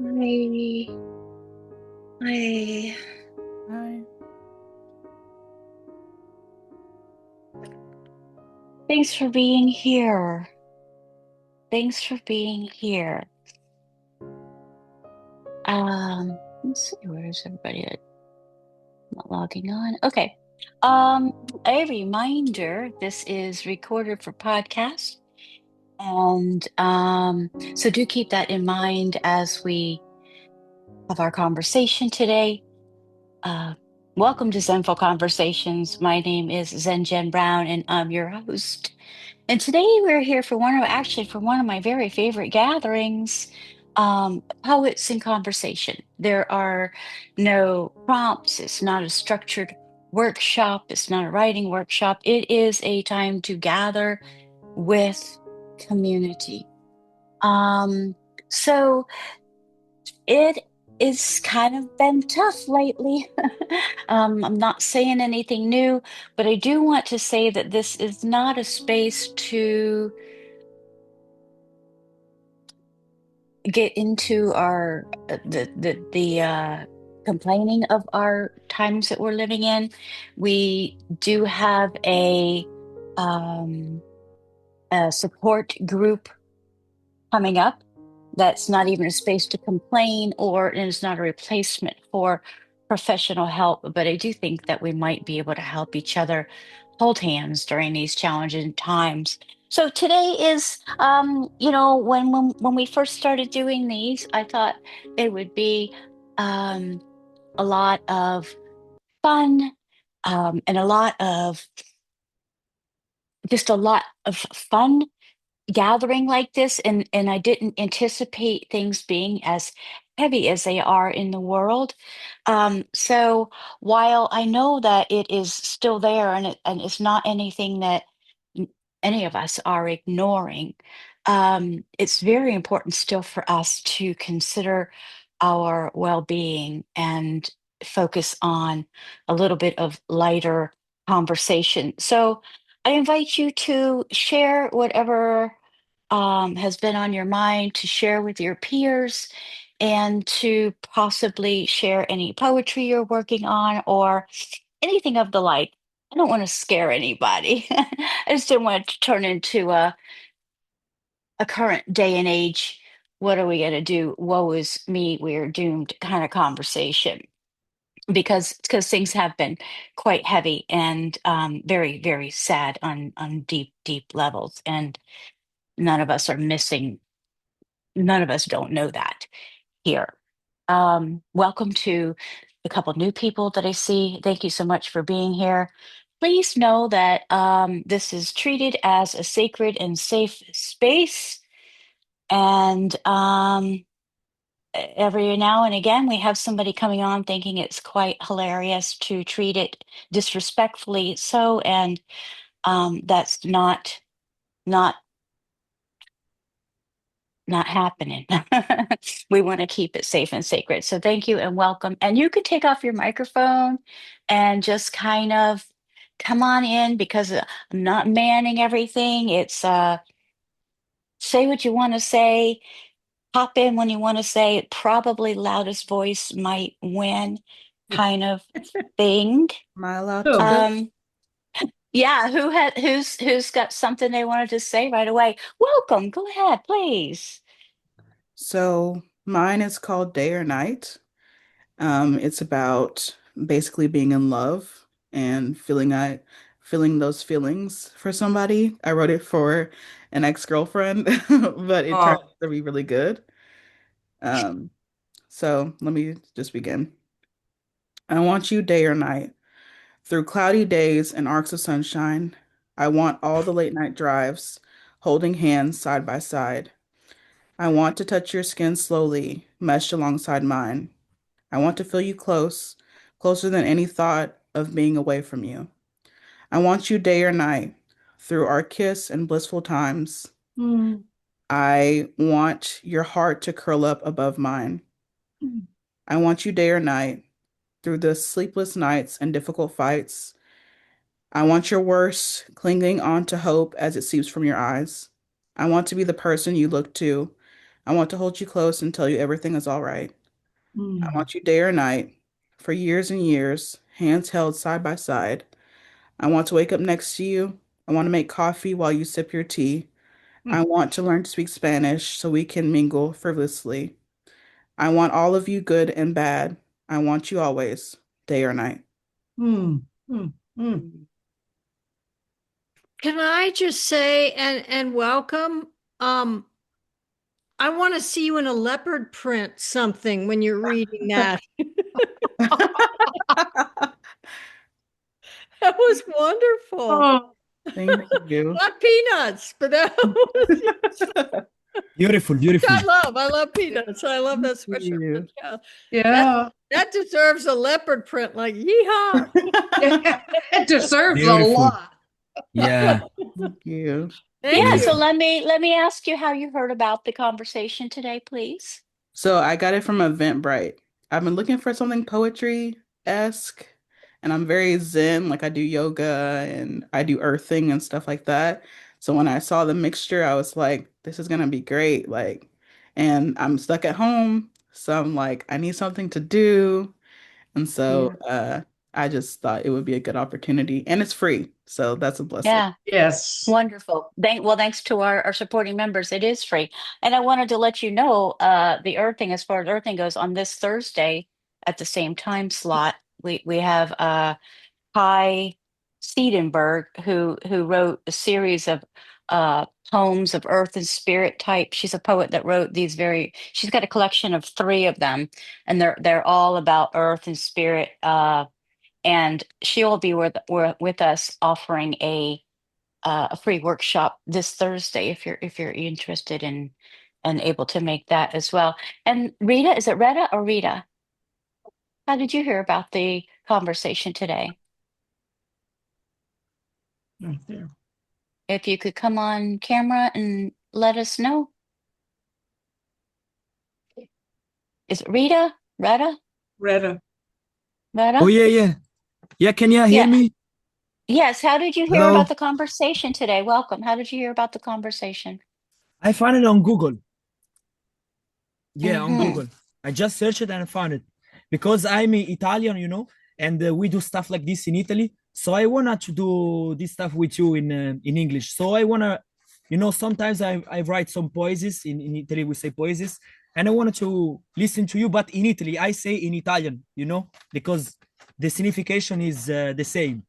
Hi. Hi. Hi. Thanks for being here. Thanks for being here. Let's see, where is everybody at? Not logging on. Okay. A reminder, this is recorded for podcast. And so do keep that in mind as we have our conversation today. Uh, Welcome to Zenful Conversations. My name is Zen Jen Brown, and I'm your host. And today we're here for one of my very favorite gatherings, Poets in Conversation. There are no prompts. It's not a structured workshop. It's not a writing workshop. It is a time to gather with community. Um, so it is kind of been tough lately. I'm not saying anything new, but I do want to say that this is not a space to get into our complaining of our times that we're living in. We do have um, a support group coming up. That's not even a space to complain, or and it's not a replacement for professional help. But I do think that we might be able to help each other hold hands during these challenging times. So today is, when we first started doing these, I thought it would be um, a lot of fun, and a lot of fun gathering like this, and I didn't anticipate things being as heavy as they are in the world. So while I know that it is still there, and it's not anything that n- any of us are ignoring, it's very important still for us to consider our well-being and focus on a little bit of lighter conversation. So I invite you to share whatever has been on your mind, to share with your peers, and to possibly share any poetry you're working on or anything of the like. I don't want to scare anybody. I just didn't want it to turn into a current day and age, what are we going to do? Woe is me, we're doomed kind of conversation. Because things have been quite heavy and very, very sad on deep, deep levels. And none of us are missing, none of us don't know that here. Welcome to a couple new people that I see. Thank you so much for being here. Please know that this is treated as a sacred and safe space. And every now and again, we have somebody coming on thinking it's quite hilarious to treat it disrespectfully. So, and that's not not happening. We want to keep it safe and sacred. So thank you and welcome. And you can take off your microphone and just kind of come on in, because I'm not manning everything. It's say what you want to say, pop in when you want to say it. Probably loudest voice might win kind of thing. Am I allowed to Oh, go? Um, yeah, who's got something they wanted to say right away? Welcome. Go ahead, please. So mine is called Day or Night. It's about basically being in love and feeling those feelings for somebody. I wrote it for an ex-girlfriend, but it turned oh, out to be really good. Um, so let me just begin. I want you day or night, through cloudy days and arcs of sunshine. I want all the late night drives, holding hands side by side. I want to touch your skin slowly, meshed alongside mine. I want to feel you close, closer than any thought of being away from you. I want you day or night, through our kiss and blissful times. mm, I want your heart to curl up above mine. mm, I want you day or night, through the sleepless nights and difficult fights. I want your worst, clinging on to hope as it seeps from your eyes. I want to be the person you look to, I want to hold you close and tell you everything is all right. I Mm, want you day or night, for years and years, hands held side by side. I want to wake up next to you. I want to make coffee while you sip your tea. I mm, want to learn to speak Spanish so we can mingle frivolously. I want all of you good and bad. I want you always, day or night. mm, mm, mm. Mm. Can I just say and welcome? Um, I want to see you in a leopard print something when you're reading that. That was wonderful. Oh, Thank you. Not peanuts, but that was Beautiful, which beautiful. I love. I love peanuts. I love Thank that sweatshirt. But you. yeah, that yeah. that deserves a leopard print. Like yeehaw! It deserves a Beautiful. lot. Yeah. Thank you. Thank Yeah, Beautiful. you. so let me ask you how you heard about the conversation today, please. So I got it from Eventbrite. I've been looking for something poetry-esque, and I'm very zen, like I do yoga and I do earthing and stuff like that. So when I saw the mixture, I was like, this is gonna be great. Like, and I'm stuck at home, so I'm like, I need something to do. And so Yeah. I just thought it would be a good opportunity. And it's free, so that's a blessing. Yeah. Yes. Wonderful. Thanks to our supporting members. It is free. And I wanted to let you know, the earthing, as far as earthing goes, on this Thursday at the same time slot, we have Kai Siedenberg, who wrote a series of poems of earth and spirit type. She's a poet that wrote these she's got a collection of three of them, and they're all about earth and spirit. And she'll be with us offering a free workshop this Thursday if you're interested in and able to make that as well. And Rita, is it Retta or Rita? How did you hear about the conversation today? Right there. If you could come on camera and let us know. Is it Rita? Retta? Retta. Oh, Retta? yeah, yeah. Yeah, can you hear Yeah. me? Yes. How did you hear about Hello. the conversation today? Welcome. How did you hear about the conversation? I found it on Google. Yeah, on Mm-hmm. Google. I just searched it and I found it because I'm Italian, and we do stuff like this in Italy. So I wanted to do this stuff with you in English. So I wanna, sometimes I write some poeses in Italy. We say poeses, and I wanted to listen to you, but in Italy I say in Italian, because the signification is the same.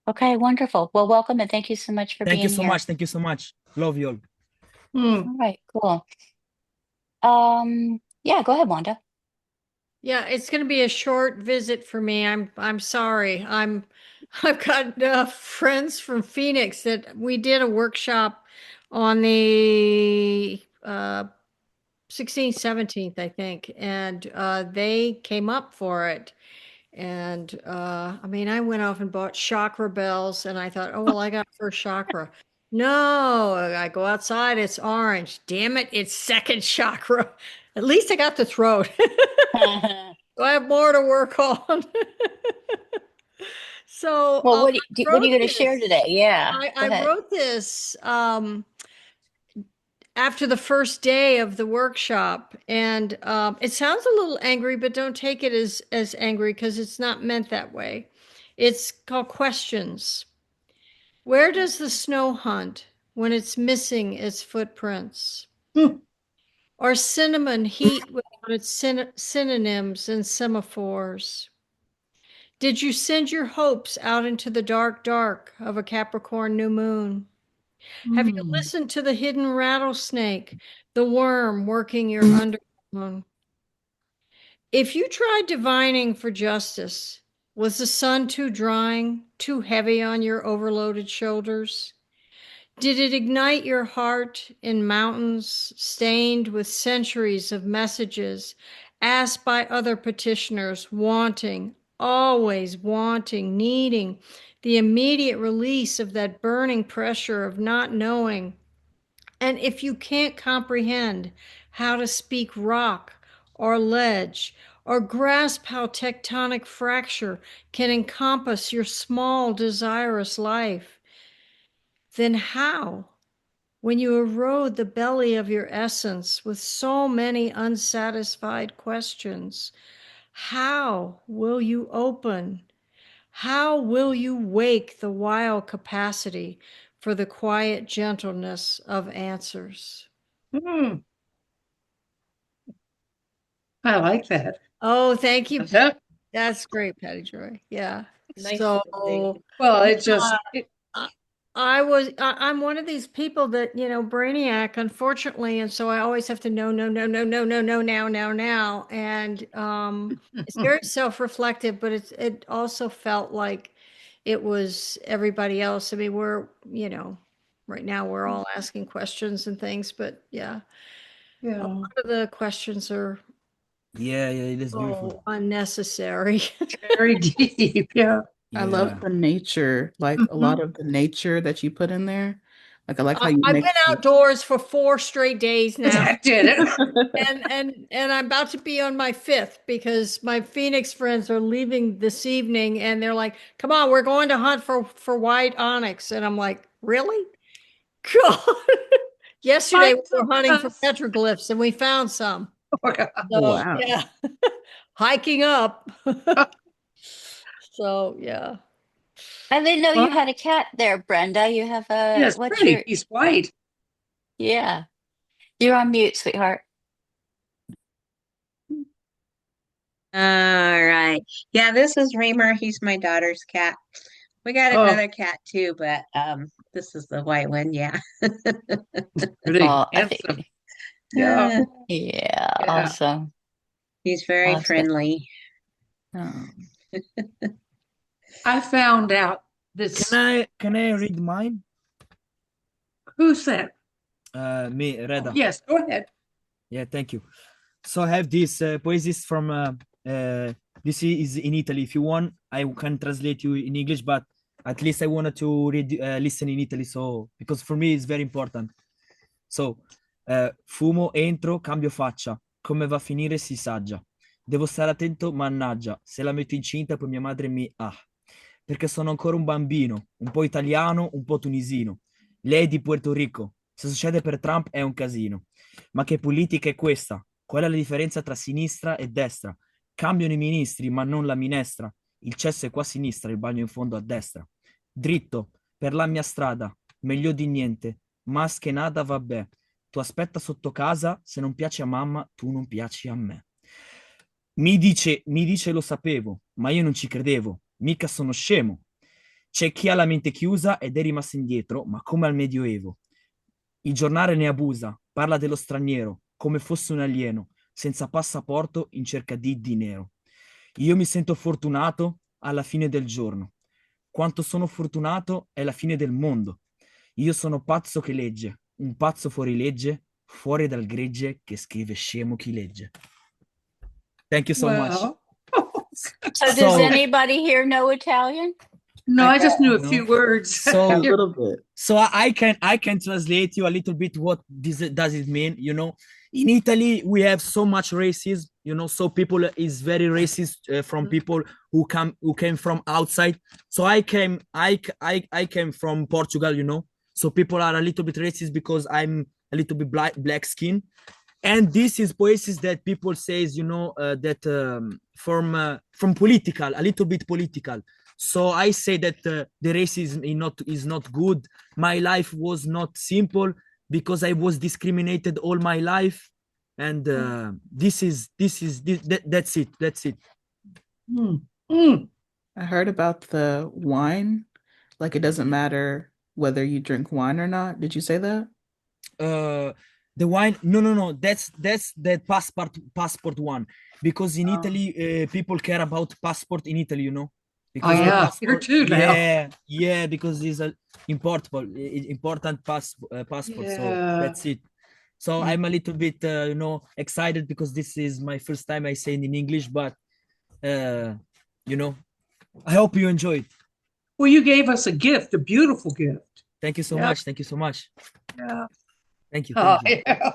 Okay, wonderful. Well, welcome and thank you so much for Thank you being so here. much. Thank you so much. Love you all. Mm. All right, cool. Yeah, go ahead, Wanda. Yeah, it's going to be a short visit for me. I'm sorry. I've got friends from Phoenix that we did a workshop on the 16th, 17th, I think, and they came up for it. And I mean, I went off and bought chakra bells, and I thought, oh well, I got first chakra. No, I go outside, it's orange. Damn it, it's second chakra. At least I got the throat. So I have more to work on. So Well, I what are you wrote going to share this. today? Yeah, I go ahead. wrote this after the first day of the workshop, and it sounds a little angry, but don't take it as angry because it's not meant that way. It's called questions. Where does the snow hunt when it's missing its footprints? Mm. Or cinnamon heat without its synonyms and semaphores? Did you send your hopes out into the dark, dark of a Capricorn new moon? Have you Mm. listened to the hidden rattlesnake, the worm working your underbone? If you tried divining for justice, was the sun too drying, too heavy on your overloaded shoulders? Did it ignite your heart in mountains stained with centuries of messages asked by other petitioners, wanting, always wanting, needing the immediate release of that burning pressure of not knowing? And if you can't comprehend how to speak rock or ledge, or grasp how tectonic fracture can encompass your small, desirous life, then how? when you erode the belly of your essence with so many unsatisfied questions, how will you open? How will you wake the wild capacity for the quiet gentleness of answers? Hmm. I like that. Oh, thank you. Yeah. That's great, Patty Joy. Yeah. Nice So, ending. Well, it yeah, just, I'm one of these people that, brainiac, unfortunately, and so I always have to no, no, no, no, no, no, no, now. And it's very self-reflective, but it also felt like it was everybody else. I mean, right now we're all asking questions and things, but yeah, a yeah. lot of the questions are Yeah, it is beautiful. so unnecessary. Very deep. Yeah. I Yeah. love the nature, like a lot of the nature that you put in there. Like I like how you I've make been outdoors for 4 straight days now. That did it. And I'm about to be on my fifth because my Phoenix friends are leaving this evening and they're like, "Come on, we're going to hunt for white onyx." And I'm like, "Really?" God. Yesterday Find we some were for hunting for us. petroglyphs and we found some. So Wow. yeah, hiking up. So yeah. I didn't know Well, you had a cat there, Brenda. You have yeah, a, it's what's pretty. your, He's white. yeah, you're on mute, sweetheart. All right. Yeah, this is Reamer. He's my daughter's cat. We got Oh, another cat too, but this is the white one. Yeah. pretty Oh, I handsome. think, Yeah. yeah, Yeah. awesome. He's very Awesome. friendly. Oh. I found out Can this. I read mine? Who's that? Me, Oh, Reda. yes, go ahead. Yeah, thank you. So I have this poesis from this is in Italy. If you want, I can translate you in English, but at least I wanted to read listen in Italy, so because for me it's very important. So, fumo, entro, cambio faccia. Come va a finire si saggia. Devo stare attento, mannaggia. Se la metto incinta, poi mia madre mi ah. Perché sono ancora un bambino, un po' italiano, un po' tunisino. Lei è di Puerto Rico. Se succede per Trump è un casino. Ma che politica è questa? Qual è la differenza tra sinistra e destra? Cambiano i ministri, ma non la minestra. Il cesso è qua a sinistra, il bagno in fondo a destra. Dritto, per la mia strada, meglio di niente. Ma nada, vabbè. Tu aspetta sotto casa, se non piace a mamma, tu non piaci a me. Mi dice lo sapevo, ma io non ci credevo, mica sono scemo. C'è chi ha la mente chiusa ed è rimasto indietro, ma come al Medioevo. Il giornale ne abusa, parla dello straniero, come fosse un alieno, senza passaporto in cerca di dinero. Io mi sento fortunato alla fine del giorno. Quanto sono fortunato è la fine del mondo. Io sono pazzo che legge, un pazzo fuori legge, fuori dal gregge che scrive scemo chi legge. Thank you so much. Well, So does So, anybody here know Italian? no, I just knew a few no. words. So A little bit. So I can translate you a little bit what does it mean. In Italy we have so much racism. So people is very racist from people who came from outside. So I came from Portugal. So people are a little bit racist because I'm a little bit black skin. And this is places that people says that from political, a little bit political. So I say that the racism is not good. My life was not simple because I was discriminated all my life, and that's it. Mm. Mm. I heard about the wine. Like it doesn't matter whether you drink wine or not. Did you say that? The wine, no, that's the passport one, because in Italy people care about passport in Italy, Oh, because the yeah, here passport, too now. yeah, because it's a important passport. So Yeah. that's it. So Mm. I'm a little bit excited because this is my first time I say it in English, but you know I hope you enjoy it. Well, you gave us a gift, a beautiful gift. Thank you so Yeah. much. Thank you so much. Yeah. Thank you. Oh, Thank you. yeah.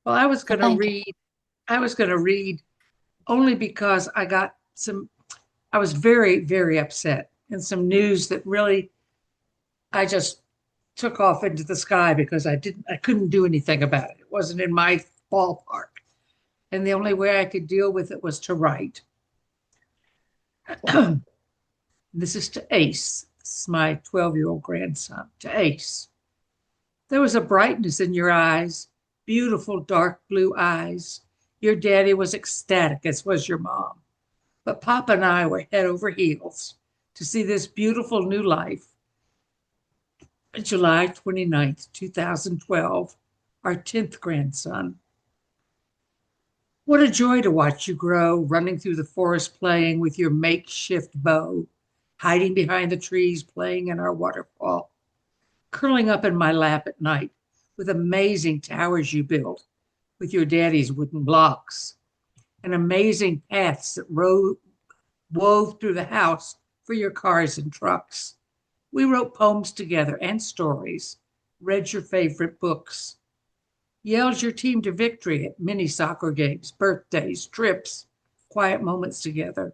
Well, I was going to Thank you. read. I was going to read only because I was very, very upset and some news that really, I just took off into the sky because I couldn't do anything about it. It wasn't in my ballpark. And the only way I could deal with it was to write. This is to Ace. This is my 12-year-old grandson, to Ace. There was a brightness in your eyes, beautiful dark blue eyes. Your daddy was ecstatic, as was your mom. But Papa and I were head over heels to see this beautiful new life. July 29th, 2012, our 10th grandson. What a joy to watch you grow, running through the forest playing with your makeshift bow, hiding behind the trees playing in our waterfall, curling up in my lap at night with amazing towers you built with your daddy's wooden blocks, and amazing paths that wove through the house for your cars and trucks. We wrote poems together and stories, read your favorite books, yelled your team to victory at mini soccer games, birthdays, trips, quiet moments together.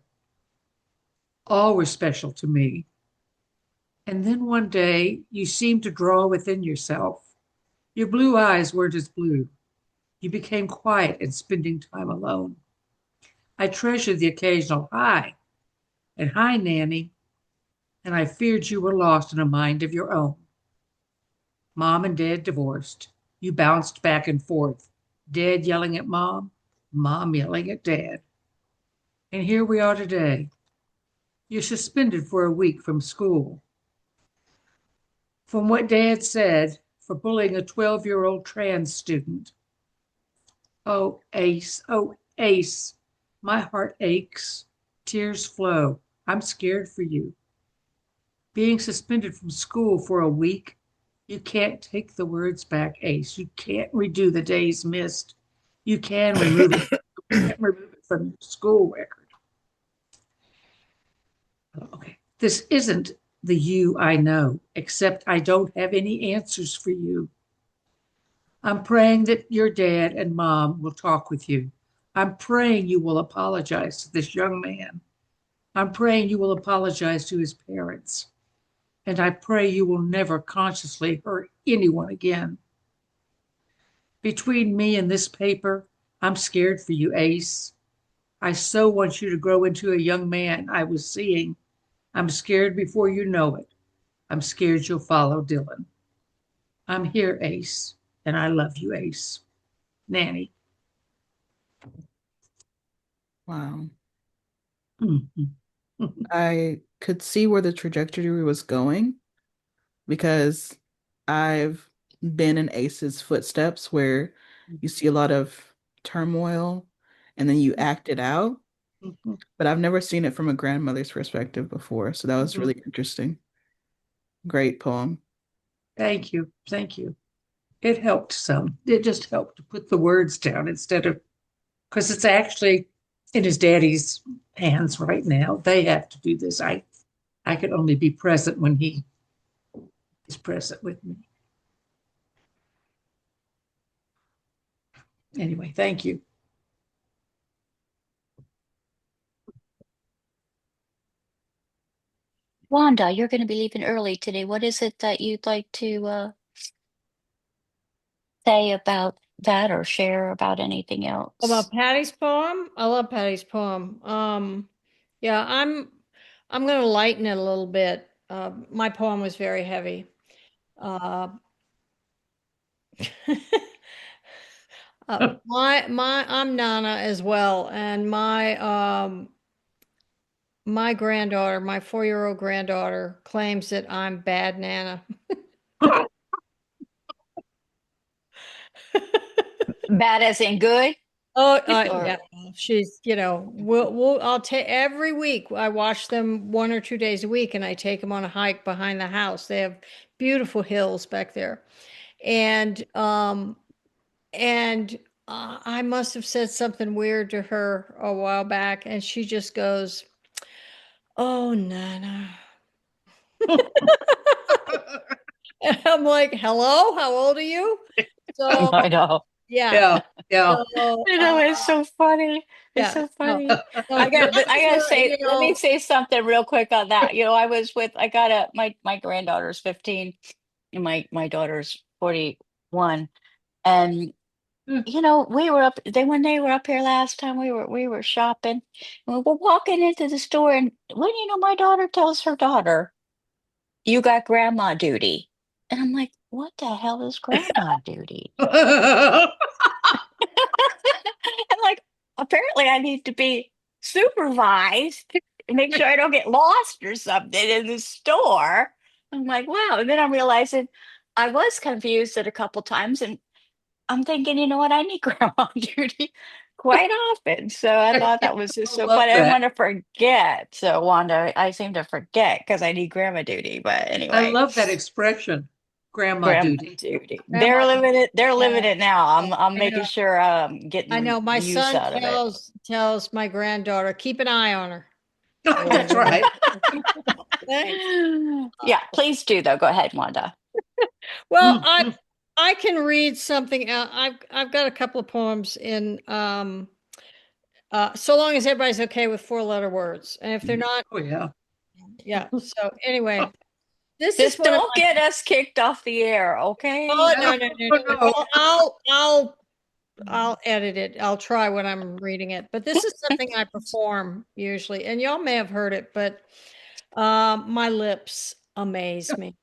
All were special to me. And then one day you seemed to draw within yourself. Your blue eyes weren't as blue. You became quiet and spending time alone. I treasured the occasional hi and hi, Nanny, and I feared you were lost in a mind of your own. Mom and Dad divorced. You bounced back and forth, Dad yelling at Mom, Mom yelling at Dad. And here we are today. You're suspended for a week from school. From what Dad said, for bullying a 12-year-old trans student. Oh, Ace, my heart aches. Tears flow. I'm scared for you. Being suspended from school for a week, you can't take the words back, Ace. You can't redo the days missed. You can remove it. You can't remove it from your school record. Okay, this isn't the you I know, except I don't have any answers for you. I'm praying that your dad and mom will talk with you. I'm praying you will apologize to this young man. I'm praying you will apologize to his parents. And I pray you will never consciously hurt anyone again. Between me and this paper, I'm scared for you, Ace. I so want you to grow into a young man I was seeing. I'm scared before you know it. I'm scared you'll follow Dylan. I'm here, Ace, and I love you, Ace. Nanny. Wow. Mhm. I could see where the trajectory was going because I've been in Ace's footsteps where you see a lot of turmoil and then you act it out. Mhm. But I've never seen it from a grandmother's perspective before. So that was really interesting. Great poem. Thank you. Thank you. It helped some. It just helped to put the words down instead of, because it's actually in his daddy's hands right now. They have to do this. I could only be present when he is present with me. Anyway, thank you. Wanda, you're going to be leaving early today. What is it that you'd like to say about that or share about anything else? About Patty's poem? I love Patty's poem. Yeah, I'm going to lighten it a little bit. My poem was very heavy. Uh, I'm Nana as well, and my granddaughter, my 4-year-old granddaughter, claims that I'm bad Nana. Bad as in good? Oh, Or yeah. She's, I'll take every week. I watch them 1 or 2 days a week, and I take them on a hike behind the house. They have beautiful hills back there, and and I must have said something weird to her a while back, and she just goes, "Oh, Nana." And I'm like, "Hello, how old are you?" So I know. yeah, Yeah, yeah. so I know it's so funny. It's yeah, so funny. so I gotta Nana's, say, let me say something real quick on that. I got my granddaughter's 15 my daughter's 41, and we were up they when they were up here last time, we were shopping, and we were walking into the store, and when my daughter tells her daughter, "You got grandma duty." And I'm like, "What the hell is grandma duty?" And like, apparently I need to be supervised to make sure I don't get lost or something in the store. I'm like, wow. And then I'm realizing I was confused at a couple times, and I'm thinking, you know what? I need grandma duty quite often. So I thought that was just I so love funny. I didn't that. want to forget. So Wanda, I seem to forget because I need grandma duty. But I anyway, love that expression, grandma grandma duty. duty. Grandma, They're living it. They're living yeah, it now. I'm I making know. sure I'm I getting know. My the use son out of it. tells my granddaughter, keep an eye on her. That's right. Thanks. Yeah, please do though. Go ahead, Wanda. Well, Mm, I mm. I can read something out. I've got a couple of poems in so long as everybody's okay with four-letter words. And if they're not, Oh, yeah. yeah. So anyway, this is Just one of don't my get us kicked off the air, oh okay? No, no, no, no, no. no. Well, I'll edit it. I'll try when I'm reading it. But this is something I perform usually. And y'all may have heard it, but my lips amaze me.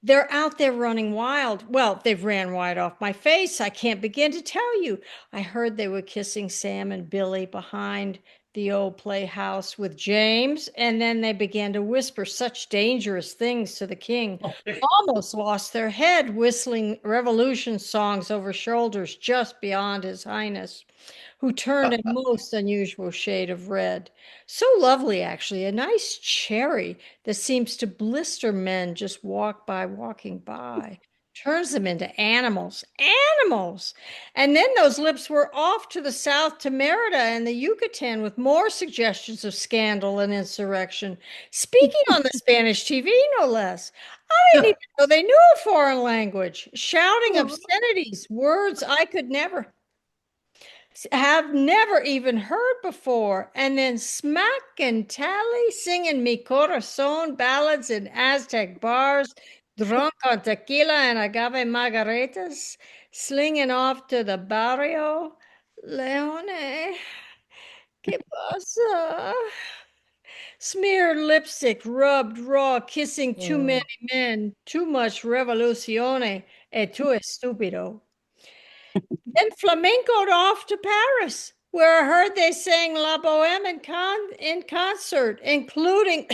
They're out there running wild. Well, they've ran wide off my face. I can't begin to tell you. I heard they were kissing Sam and Billy behind the old playhouse with James, and then they began to whisper such dangerous things to the king. Almost lost their head whistling revolution songs over shoulders just beyond his highness, who turned a most unusual shade of red. So lovely, actually, a nice cherry that seems to blister men just walking by, turns them into animals, animals. And then those lips were off to the south to Merida and the Yucatan with more suggestions of scandal and insurrection, speaking on the Spanish TV, no less. I didn't even know they knew a foreign language, shouting obscenities, words I could never have never even heard before. And then smack and tally singing Mi Corazon ballads in Aztec bars, drunk on tequila and agave margaritas, slinging off to the barrio. Leone, ¿qué pasa? Smeared lipstick, rubbed raw, kissing too many men, too much revolucione, e tu estúpido. Then flamencoed off to Paris, where I heard they sang La Boheme in concert, including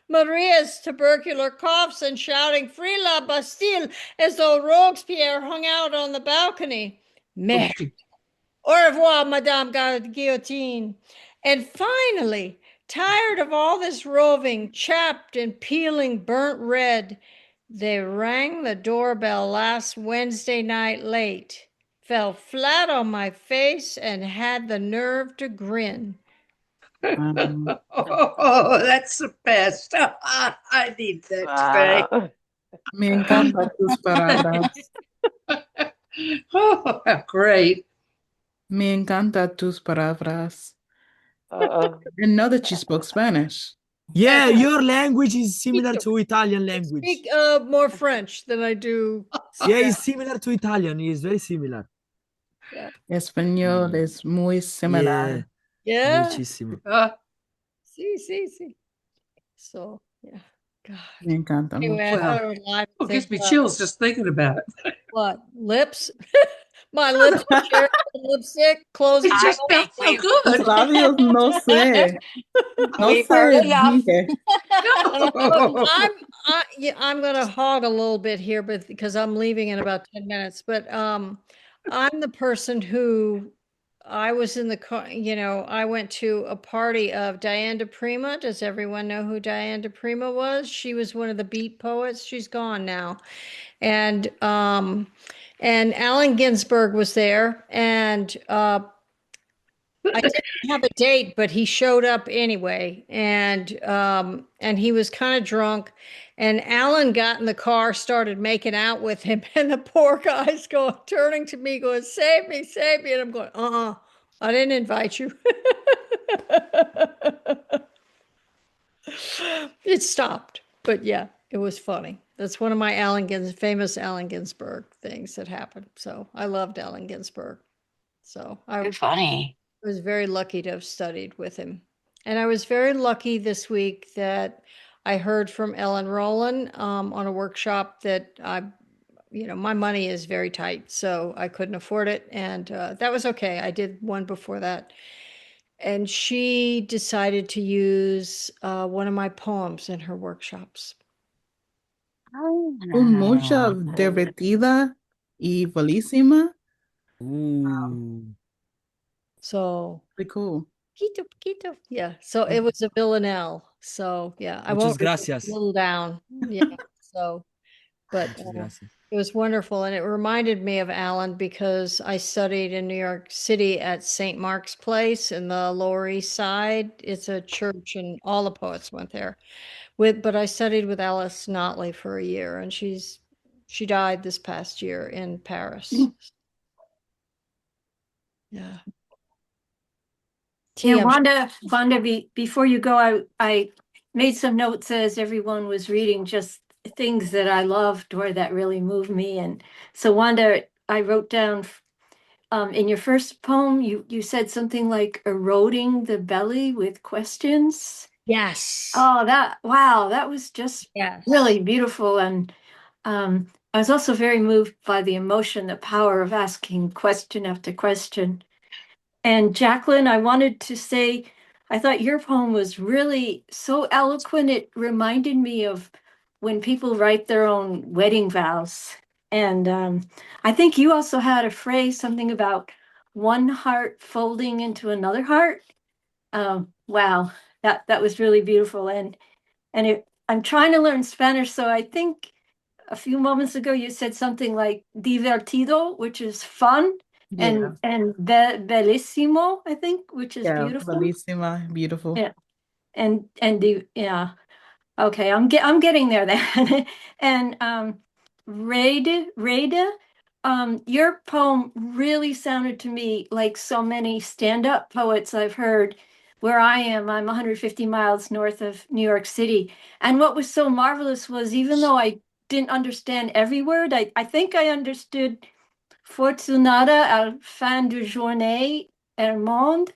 Maria's tubercular coughs and shouting Free la Bastille as though Robespierre hung out on the balcony. Oh, Merde. gee. Au revoir, Madame Guillotine. And finally, tired of all this roving, chapped and peeling burnt red, they rang the doorbell last Wednesday night late, fell flat on my face, and had the nerve to grin. Um, Oh, that's the best. I need that today. Wow. Me encanta tus palabras. Oh, great. Me encanta tus palabras. Uh, I didn't know that you spoke Spanish. Yeah, your language is similar Speak, to Italian language. speak more French than I do. Yeah, it's similar to Italian. It's very similar. Yeah. Español es muy similar. Yeah, Yeah. muchísimo. See. So, yeah. God. Me encanta Anyway, I mucho. thought Well, I would live it think gives me chills just thinking about it. what? Lips? My lips are cherry lipstick, closing It I just my think felt so we've Tus good. labios, no sé. No we've heard sé, enough. dije. yeah, I'm gonna hog a little bit here, but because I'm leaving in about 10 minutes. But I'm the person who I was in the car, I went to a party of Diane de Prima. Does everyone know who Diane de Prima was? She was one of the beat poets. She's gone now. And Allen Ginsberg was there, and I didn't have a date, but he showed up anyway, and he was kind of drunk. And Alan got in the car, started making out with him, and the poor guy's going, turning to me, going, save me," and I'm going, I didn't invite you. It stopped, but yeah. It was funny. That's one of my famous Allen Ginsberg things that happened. So I loved Allen Ginsberg. So I Too funny. was very lucky to have studied with him. And I was very lucky this week that I heard from Ellen Rowland on a workshop that my money is very tight, so I couldn't afford it. And that was okay. I did one before that. And she decided to use one of my poems in her workshops. Oh, Mucha divertida y bellísima. Ooh. So, Pretty cool. poquito, poquito. Yeah. So it was a villanelle. So, yeah, I Muchas won't write gracias. a little down. Yeah. So, but Muchas gracias. it was wonderful. And it reminded me of Alan because I studied in New York City at St. Mark's Place in the Lower East Side. It's a church, and all the poets went there. But I studied with Alice Notley for a year, and she died this past year in Paris. Yeah. Yeah, TM. Wanda, before you go, I made some notes as everyone was reading, just things that I loved or that really moved me. And so, Wanda, I wrote down in your first poem, you said something like eroding the belly with questions. Yes. Oh, wow, that was just Yes. really beautiful. And I was also very moved by the emotion, the power of asking question after question. And Jacqueline, I wanted to say, I thought your poem was really so eloquent. It reminded me of when people write their own wedding vows. And I think you also had a phrase, something about one heart folding into another heart. Wow, that was really beautiful. I'm trying to learn Spanish, so I think a few moments ago you said something like divertido, which is fun, Yeah. and bellissimo, I think, which is Yeah. beautiful. Bellísima. Beautiful. Yeah, yeah. Okay, I'm getting there then. And Rada, your poem really sounded to me like so many stand-up poets I've heard. Where I am, I'm 150 miles north of New York City. And what was so marvelous was even though I didn't understand every word, I think I understood Fortunata al fin de journée er monde,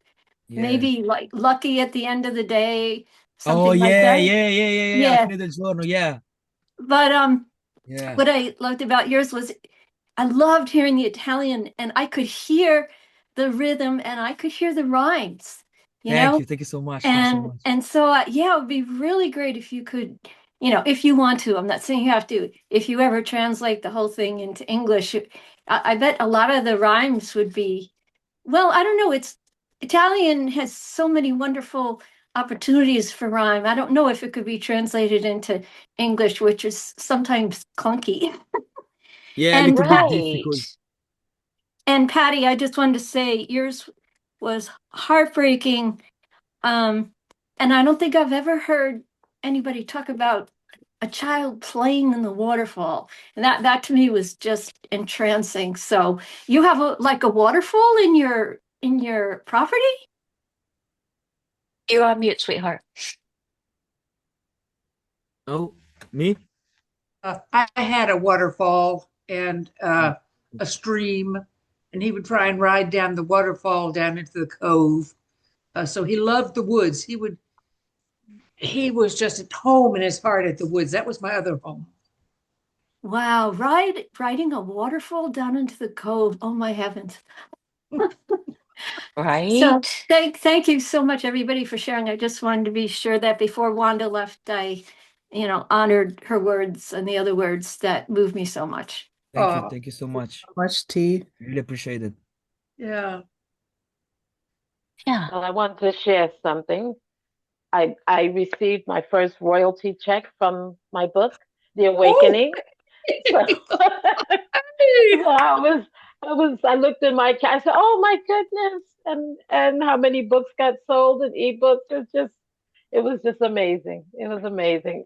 Yeah. maybe like lucky at the end of the day, Oh something like yeah, that. yeah, yeah, yeah, yeah. Alla Yeah. fine del giorno, yeah. But Yeah. what I loved about yours was I loved hearing the Italian, and I could hear the rhythm and I could hear the rhymes, you Thank know? you. Thank you so much. Thank you so And much. and so yeah, it would be really great if you could, if you want to. I'm not saying you have to. If you ever translate the whole thing into English, I bet a lot of the rhymes would be, well, I don't know. It's Italian has so many wonderful opportunities for rhyme. I don't know if it could be translated into English, which is sometimes clunky. Yeah, a And little bit Right. difficult. Patty, I just wanted to say yours was heartbreaking. And I don't think I've ever heard anybody talk about a child playing in the waterfall. And that to me was just entrancing. So you have like a waterfall in your property? You're on mute, sweetheart. Oh, me? I had a waterfall and a stream, and he would try and ride down the waterfall down into the cove. So he loved the woods. He was just at home in his heart at the woods. That was my other home. Wow, riding a waterfall down into the cove. Oh my heavens. So Right? thank you so much, everybody, for sharing. I just wanted to be sure that before Wanda left, I, honored her words and the other words that moved me so much. Thank you. Oh, Thank you so much. Much tea. Really appreciate it. yeah. Yeah. Well, I want to share something. I received my first royalty check from my book, The Oh, Awakening. So, so I looked in my account. I said, "Oh my goodness!" And how many books got sold and ebooks. It was just amazing. It was amazing.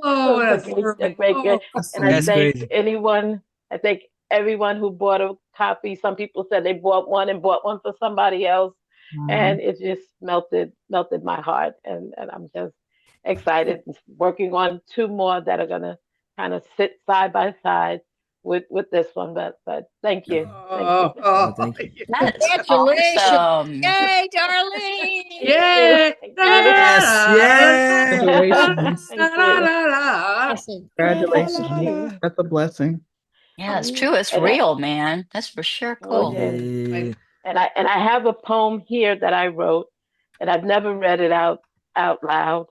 oh, So what it's a a thrilling. great, Oh, That's and I That's amazing. thank crazy. anyone. I thank everyone who bought a copy. Some people said they bought one and bought one for somebody else, Wow. and it just melted my heart. And I'm just excited. Working on two more that are gonna kind of sit side by side with this one. But thank you. Oh, Thank you. That's Congratulations. awesome. Yay, darling. Thank you. yeah. Thank you. Yes, yes. Congratulations. Thank you. Awesome. Congratulations. That's a blessing. Yeah, it's true. It's And I, real, man. That's for sure oh, it cool. is. Yeah. And I have a poem here that I wrote, and I've never read it out loud,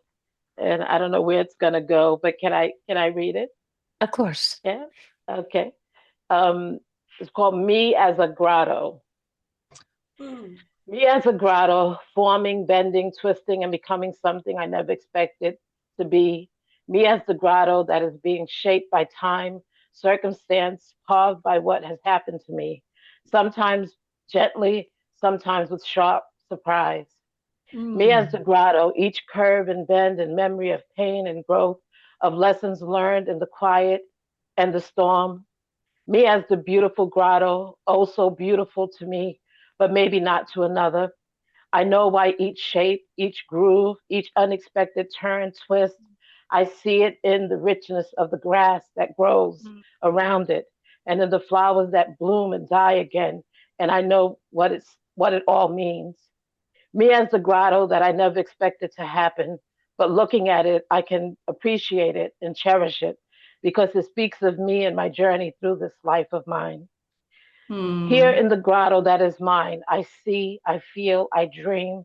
and I don't know where it's gonna go, but can I read it? Of course. Yeah. Okay. Um, it's called Me as a Grotto. Me as a grotto, forming, bending, twisting, and becoming something I never expected to be. Me as the grotto that is being shaped by time, circumstance, carved by what has happened to me. Sometimes gently, sometimes with sharp surprise. Me as the grotto, each curve and bend and memory of pain and growth, of lessons learned in the quiet and the storm. Me as the beautiful grotto, oh so beautiful to me, but maybe not to another. I know why each shape, each groove, each unexpected turn, twist, I see it in the richness of the grass that grows around it and in the flowers that bloom and die again. And I know what it all means. Me as the grotto that I never expected to happen, but looking at it, I can appreciate it and cherish it because it speaks of me and my journey through this life of mine. Here in the grotto that is mine, I see, I feel, I dream.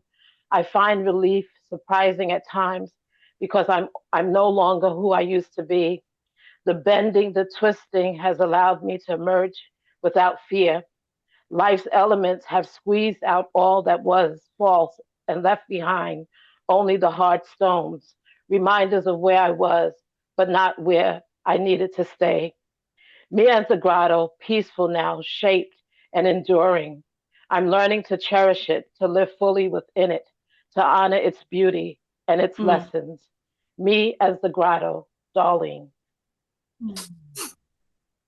I find relief surprising at times because I'm no longer who I used to be. The bending, the twisting has allowed me to emerge without fear. Life's elements have squeezed out all that was false and left behind only the hard stones, reminders of where I was, but not where I needed to stay. Me as a grotto, peaceful now, shaped and enduring. I'm learning to cherish it, to live fully within it, to honor its beauty and its lessons. Me as the grotto, Darlene.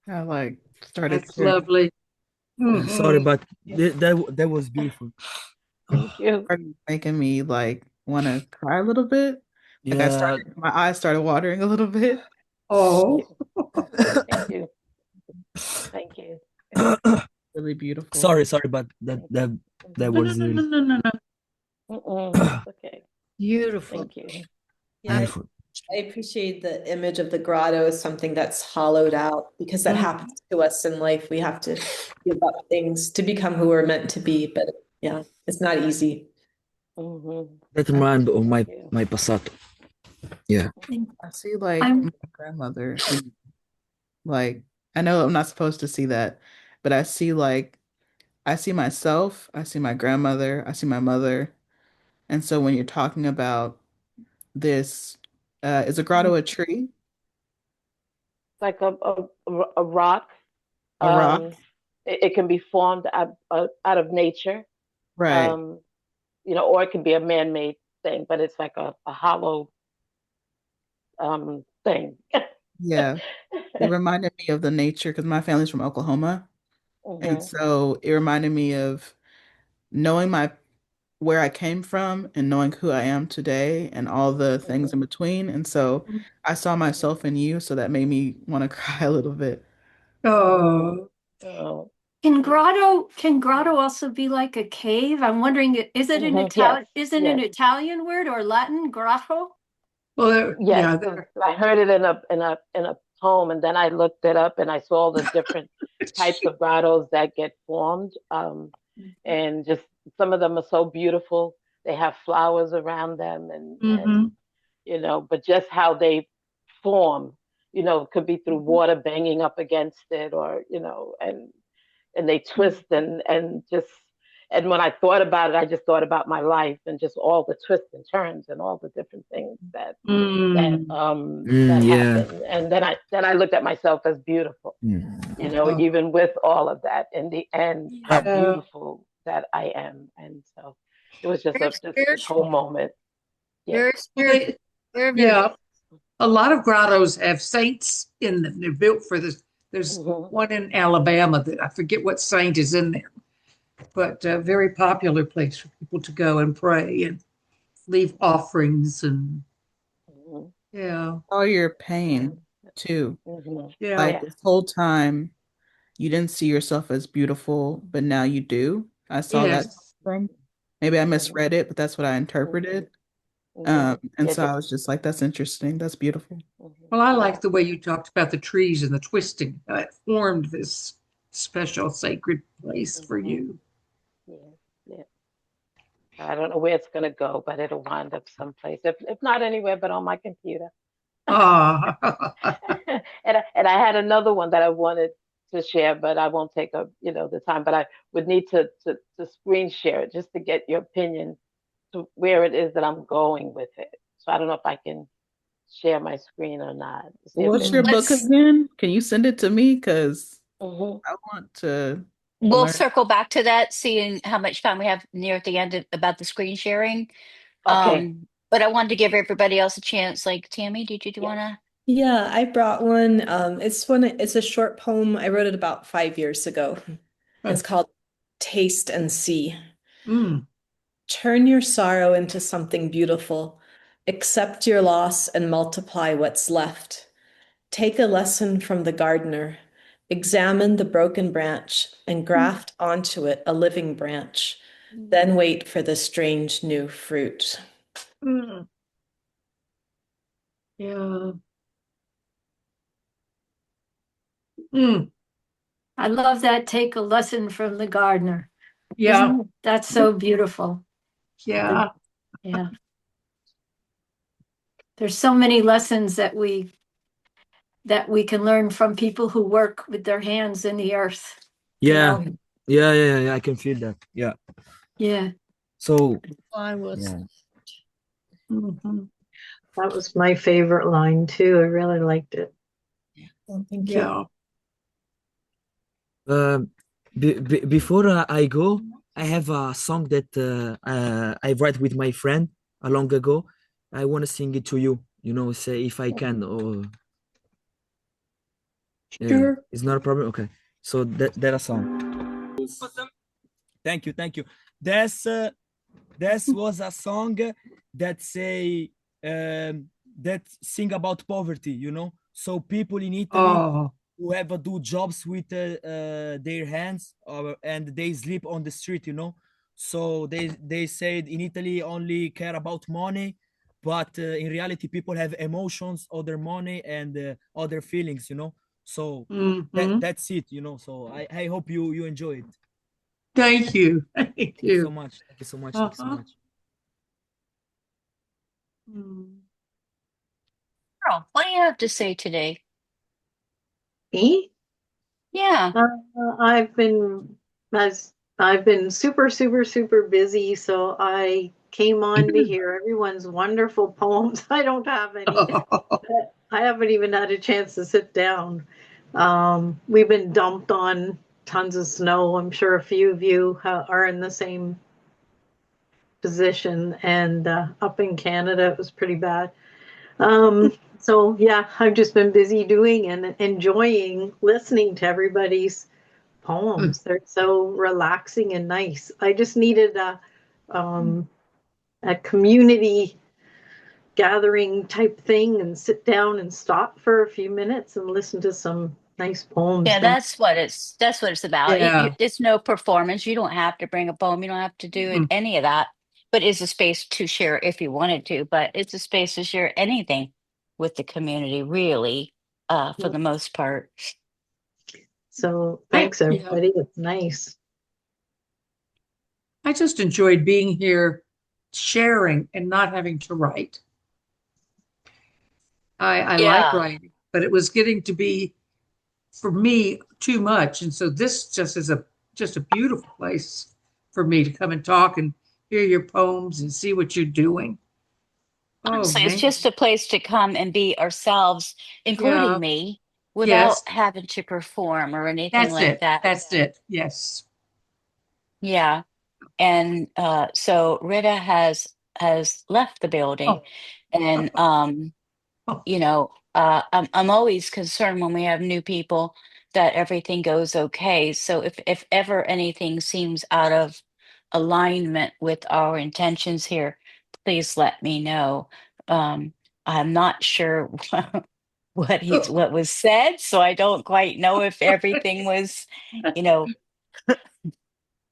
I like started That's tearing, lovely. Sorry, but that was beautiful. Thank you. started making me like want to cry a little bit. Like Yeah. my eyes started watering a little bit. Oh, Thank you. Thank you. Really beautiful. Sorry, but Thank you. that no, no, was no, really no, no, no, no. It's okay. Beautiful. Thank you. Yeah, beautiful. I appreciate the image of the grotto as something that's hollowed out because that happens to us in life. We have to give up things to become who we're meant to be. But yeah, it's not easy. That reminds of Thank you. my passato. Yeah. I see like I'm my grandmother and like I know I'm not supposed to see that, but I see like I see myself, I see my grandmother, I see my mother. And so when you're talking about this, is a grotto a tree? Like a rock. A rock? Um, it can be formed out of nature. Right. Um, or it can be a man-made thing, but it's like a hollow thing. Yeah. It reminded me of the nature because my family's from Oklahoma. And hmm so it reminded me of knowing my where I came from and knowing who I am today and all the things in between. And so I saw myself in you, so that made me want to cry a little bit. Oh, Oh, can grotto also be like a cave? I'm wondering, is it an yes, an yes, Italian word or Latin grotto? well, yes. yeah, 'Cause I heard it in a poem, and then I looked it up, and I saw the different types of grottos that get formed. And just some of them are so beautiful. They have flowers around them, and but just how they form, it could be through water banging up against it, or and they twist and just and when I thought about it, I just thought about my life and just all the twists and turns and all the different things that Yeah. happen. And then I looked at myself as beautiful, Oh, even with all of that. In the end, how yeah. beautiful that I am. And so it was just Very just this whole spiritual. moment. Yes. Very Well, spiritual. Very, very yeah, a lot of grottos have saints in them. They're built for this. There's hmm one in Alabama that I forget what saint is in there, but a very popular place for people to go and pray and leave offerings and Yeah. All your pain too. Mhm. Yeah. Like Yeah. this whole time, you didn't see yourself as beautiful, but now you do. I saw that Yes. from. Maybe I Mhm. misread it, but that's what I Mhm. interpreted. Mhm. And Yeah. so I was just like, that's interesting. That's beautiful. Well, I Yeah. like the way you talked about the trees and the twisting. It formed this special sacred place for Mhm. you. Yeah. Yeah. I don't know where it's gonna go, but it'll wind up someplace. If not anywhere, but on my computer. Ah, And I had another one that I wanted to share, but I won't take up, the time. But I would need to screen share it just to get your opinion to where it is that I'm going with it. So I don't know if I can share my screen or not. See if What's it. your book Let's again? Can you send it to me? Because Mhm. I want to we'll learn. circle back to that, seeing how much time we have near at the end about the screen sharing. Okay. But I wanted to give everybody else a chance. Like Tammy, did you Yeah. want to? Yeah, I brought one. It's a short poem. I wrote it about 5 years ago. It's called Taste and See. mm, Turn your sorrow into something beautiful. Accept your loss and multiply what's left. Take a lesson from the gardener. Examine the broken branch and graft onto it a living branch. Then wait for the strange new fruit. mm, yeah. Mm, I love that. Take a lesson from the gardener. yeah. Isn't that so beautiful? Yeah. Yeah. There's so many lessons that we can learn from people who work with their hands in the earth. You Yeah, know? yeah. I can feel that. Yeah. Yeah. So I was. yeah. Mhm. That was my favorite line too. I really liked it. Well, thank you. Yeah. Before I go, I have a song that I write with my friend a long ago. I want to sing it to you. Say if I can, or Sure. it's not a problem. Okay, so that a song. Thank you. That's that was a song that say that sing about poverty. So people in Italy Oh. whoever do jobs with their hands and they sleep on the street. So they said in Italy only care about money, but in reality people have emotions, other money, and other feelings. So Hmm. that's it. So I hope you enjoy it. Thank you. Thank Thank you so you. much. Thank you so much. Thank you so Uh-huh. much. Mm. Girl, what do you have to say today? Me? Yeah. Uh, as I've been super, super, super busy, so I came on to hear everyone's wonderful poems. I don't have any. I haven't even had a chance to sit down. We've been dumped on tons of snow. I'm sure a few of you are in the same position, and up in Canada, it was pretty bad. So yeah, I've just been busy doing and enjoying listening to everybody's poems. They're so relaxing and nice. I just needed a community gathering type thing and sit down and stop for a few minutes and listen to some nice poems. Yeah, that's what it's about. Yeah. It's no performance. You don't have to bring a poem. You don't have to do it, Mm. any of that. But it's a space to share if you wanted to. But it's a space to share anything with the community, really, for the most part. So thanks Yeah. everybody. It's nice. I just enjoyed being here, sharing and not having to write. I like Yeah. writing, but it was getting to be for me too much. And so this just is a beautiful place for me to come and talk and hear your poems and see what you're doing. Oh Honestly, it's man. just a place to come and be ourselves, including Yeah. me, Yes. without having to perform or anything That's like it. that. That's it. Yes. Yeah. And so Rita has left the building, Oh. and Oh. I'm always concerned when we have new people that everything goes okay. So if ever anything seems out of alignment with our intentions here, please let me know. Um, I'm not sure what was said, so I don't quite know if everything was, you know,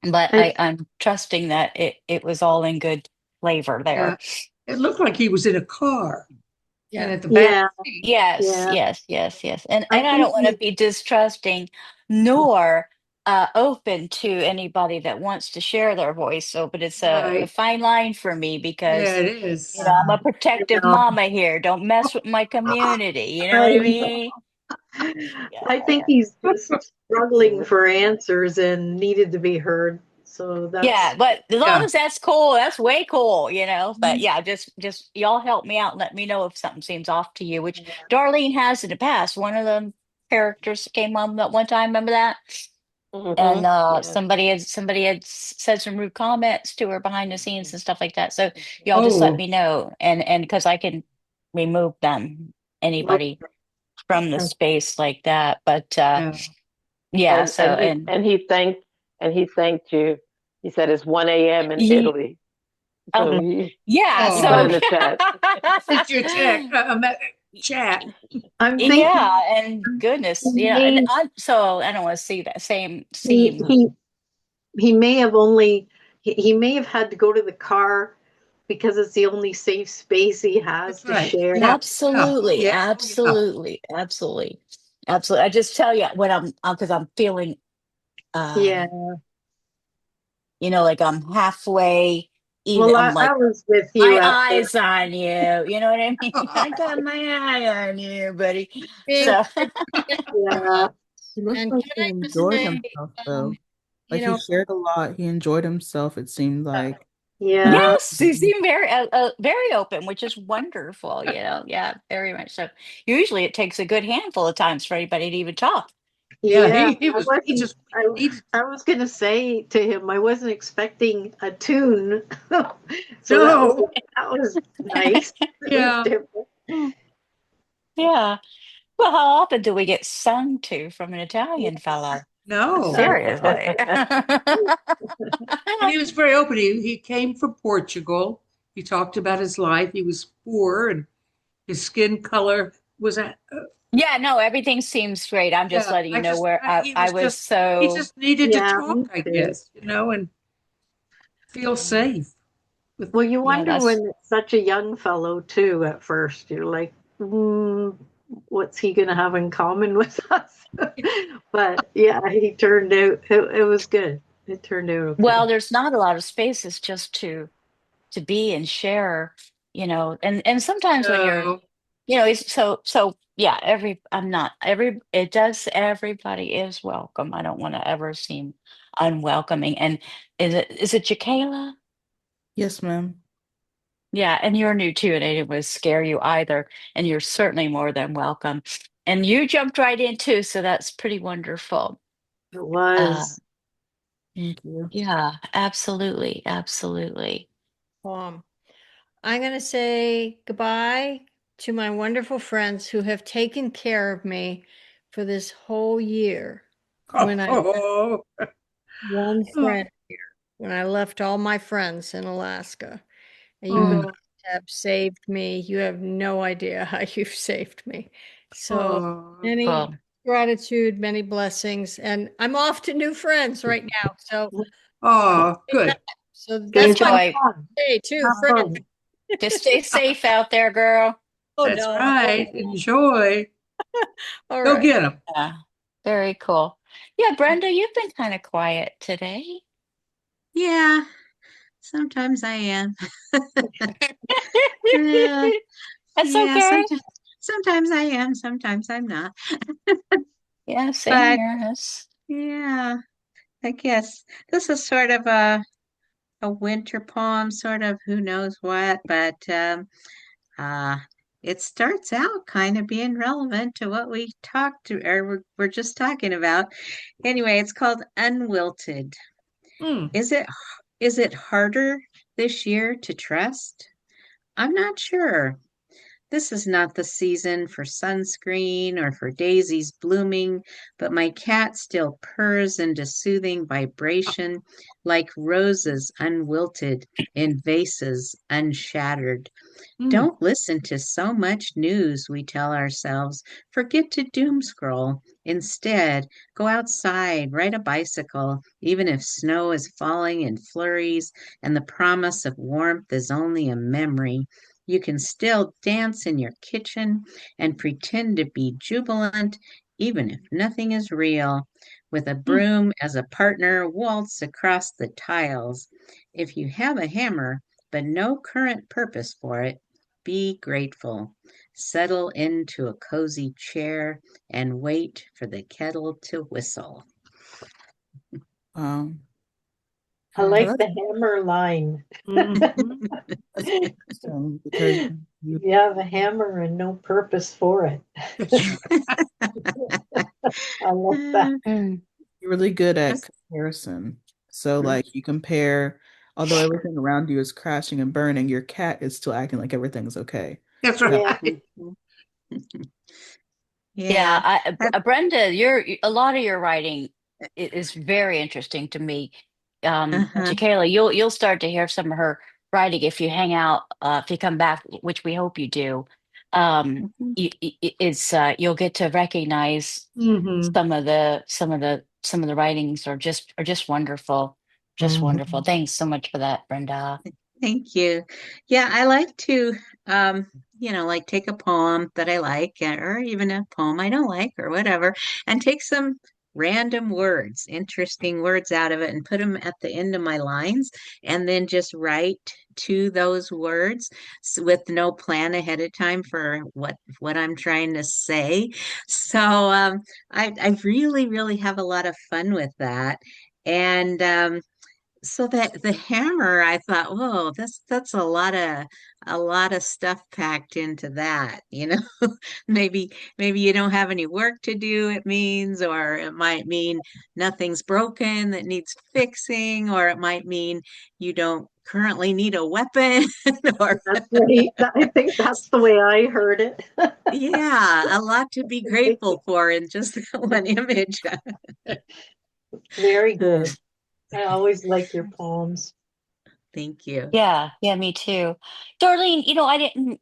but It, I'm trusting that it was all in good flavor yeah, there. it looked like he was in a car and Yeah. at the back Yeah, seat. Yes, yeah. yes, yes, yes. I And I think don't want to be distrusting nor open to anybody that wants to share their voice. So, but it's a Right. fine line for me Yeah, because, it is. I'm a I protective know. mama here. Don't mess with my community. You know what I I mean? Yeah, I think yeah. he's just struggling for answers and needed to be heard. So Yeah, that's but as long Yeah. as that's cool, that's way cool. But yeah, just y'all help me out and let me know if something seems off to you, which Darlene has in the past. One of the characters came on that one time, remember that? And yeah. somebody had said some rude comments to her behind the scenes and stuff like that. So y'all just let Oh, me know and because I can remove them, anybody from the space like that. But yeah. yeah, And so and he and and he thanked you. He said it's 1 a.m. in ye- Italy. So oh he yeah, he put so Oh, in the chat. sent you a text, chat. I'm thinking yeah, and goodness, he and may I don't want to see that same he seem. he, he may have only he may have had to go to the car because it's the only safe space he has That's to right. share. Yeah. Yeah. Oh, Absolutely, yeah. Oh, yeah. absolutely, absolutely, absolutely. I just tell you when I'm because I'm feeling, Yeah. um, like I'm halfway. Even Well, I'm I like was with you my at first. eyes on you. You know what I mean? I got my eye on you, buddy. Being So Yeah. He looked and like can he I just enjoyed say, himself um, though. you Like he know, shared a lot. He enjoyed himself, it seemed like. Yeah. yes, he seemed very open, which is wonderful. Yeah, very much so. Usually, it takes a good handful of times for anybody to even talk. Yeah. Yeah. I He wasn't just, I he, I was gonna say to him I wasn't expecting a tune. So no. that was nice. It was Yeah. different. Yeah. Well, how often do we get sung to from an Italian fellow? No. Seriously. And he was very open. He came from Portugal. He talked about his life. He was poor and his skin color was Yeah, no, everything seems great. I'm just yeah. letting you know where He I was was just, he so, just needed to Yeah, talk, me I too. guess, and feel safe with, Well, you yeah, wonder that's, when it's such a young fellow too at first. You're like, what's he gonna have in common with us? But yeah, he turned out it was good. It turned out well, okay. there's not a lot of spaces just to be and share, and sometimes when you're, no. it's so yeah, I'm not it does, everybody is welcome. I don't want to ever seem unwelcoming. And is it Jacayla? Yes, ma'am. Yeah, and you're new too, and I didn't want to scare you either. And you're certainly more than welcome. And you jumped right in too, so that's pretty wonderful. It Uh, was. Thank you. yeah, absolutely, absolutely. um, I'm going to say goodbye to my wonderful friends who have taken care of me for this whole year. When I Oh, one oh, friend here, when I left all my friends in Alaska, and you guys Mm. oh, have saved me. You have no idea how you've saved me. So oh, many Well, gratitude, many blessings, and I'm off to new friends right now. So, oh, good. so Okay, that's my have enjoy. fun. day too, Have friends. fun. Just stay safe out there, girl. Oh That's no! right. Enjoy. All Go right. get them. Yeah, very cool. Yeah, Brenda, you've been kind of quiet today. Yeah, sometimes I am. Yeah, That's yeah, okay. sometimes I am, sometimes I'm not. Yeah, same But here. That's yeah, I guess this is sort of a winter poem, sort of who knows what, but uh it starts out kind of being relevant to what we talked to or we're just talking about. Anyway, it's called Unwilted. Hmm. Is it is it harder this year to trust? I'm not sure. This is not the season for sunscreen or for daisies blooming, but my cat still purrs into soothing vibration like roses unwilted in vases unshattered. Mm. Don't listen to so much news, we tell ourselves. Forget to doom scroll. Instead, go outside, ride a bicycle, even if snow is falling in flurries and the promise of warmth is only a memory. You can still dance in your kitchen and pretend to be jubilant, even if nothing is real. With a Mm. broom as a partner, waltz across the tiles. If you have a hammer, but no current purpose for it, be grateful. Settle into a cozy chair and wait for the kettle to whistle. Um, I so like that's the hammer line. Mhm. interesting because you You have a hammer and no purpose for it. I love that. Mm. you're really good at That's, comparison. So like you compare, although everything around you is crashing and burning, your cat is still acting like everything's okay. That's Yeah. right. Yeah, yeah, that, Brenda, a lot of your writing is very interesting to me. uh-huh. Jacayla, you'll start to hear some of her writing if you hang out, if you come back, which we hope you do. Mhm, It's you'll get to recognize Hmm. some of the writings are just wonderful, just wonderful. Mhm. Thanks so much for that, Brenda. thank you. Yeah, I like to, um, like take a poem that I like, or even a poem I don't like, or whatever, and take some random words, interesting words out of it, and put them at the end of my lines, and then just write to those words with no plan ahead of time for what I'm trying to say. So I really, really have a lot of fun with that. And so that the hammer, I thought, whoa, that's a lot of stuff packed into that, maybe you don't have any work to do, it means, or it might mean nothing's broken that needs fixing, or it might mean you don't currently need a weapon, or That's right. I think that's the way I heard it. yeah, a lot to be grateful for in just that one image. Very Uh, good. I always like your poems. Thank you. Yeah, yeah, me too. Darlene,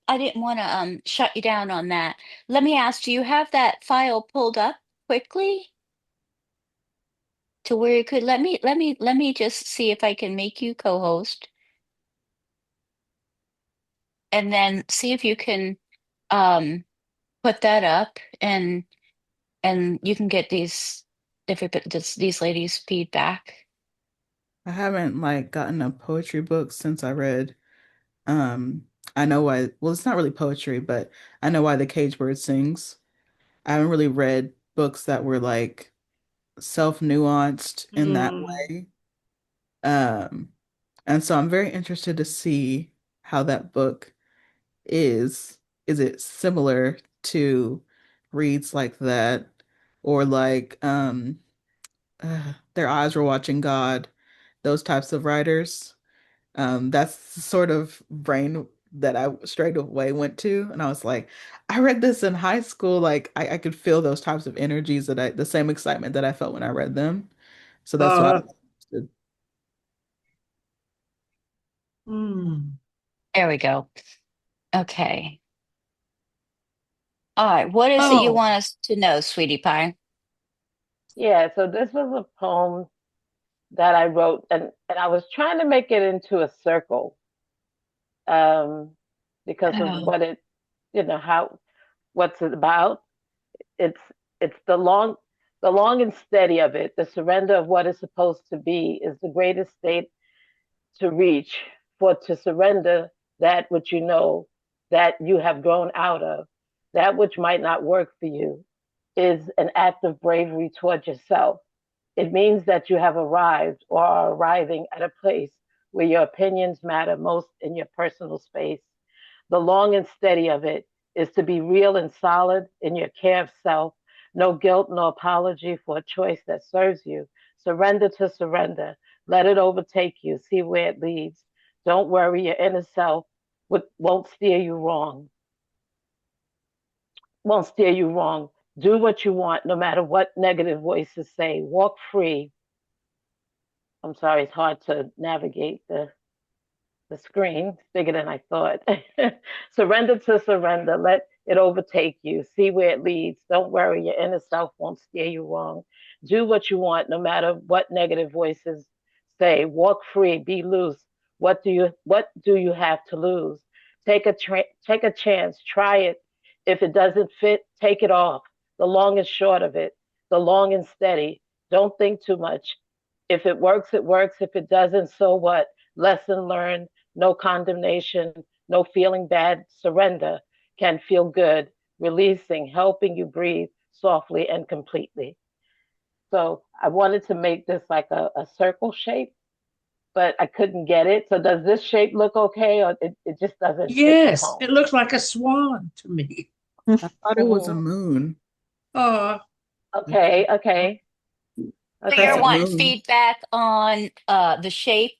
I didn't want to shut you down on that. Let me ask, do you have that file pulled up quickly to where you could let me just see if I can make you co-host and then see if you can um put that up and you can get these ladies' feedback. I haven't like gotten a poetry book since I read um I know why well it's not really poetry, but I know why the cage bird sings. I haven't really read books that were like self-nuanced in that Mm. way. Um and so I'm very interested to see how that book is. Is it similar to reads like that or like Their Eyes Were Watching God, those types of writers? That's the sort of brain that I straight away went to. And I was like, I read this in high school. Like I could feel those types of energies the same excitement that I felt when I read them. So that's why I Uh, was interested. mm. There we go. Okay. All right. What is it you Oh, want us to know, sweetie pie? Yeah, so this was a poem that I wrote, and I was trying to make it into a circle, um, because of Oh. what it, how what's it about. It's it's the long and steady of it. The surrender of what is supposed to be is the greatest state to reach. For to surrender that which you know that you have grown out of, that which might not work for you, is an act of bravery toward yourself. It means that you have arrived or are arriving at a place where your opinions matter most in your personal space. The long and steady of it is to be real and solid in your care of self. No guilt, no apology for a choice that serves you. Surrender to surrender. Let it overtake you. See where it leads. Don't worry, your inner self won't steer you wrong. won't steer you wrong. Do what you want, no matter what negative voices say. Walk free. I'm sorry, it's hard to navigate the screen. Bigger than I thought. Surrender to surrender. Let it overtake you. See where it leads. Don't worry. Your inner self won't steer you wrong. Do what you want, no matter what negative voices say. Walk free. Be loose. What do you have to lose? Take a chance. Try it. If it doesn't fit, take it off. The long and short of it. The long and steady. Don't think too much. If it works, it works. If it doesn't, so what? Lesson learned, no condemnation, no feeling bad, surrender can feel good, releasing, helping you breathe softly and completely. So I wanted to make this like a circle shape, but I couldn't get it. So does this shape look okay, or it just doesn't fit the Yes, poem? it looks like a swan to me. I thought it was a Hmm. moon. Oh, Okay, okay, So you're Crescent okay. wanting moon. feedback on the shape,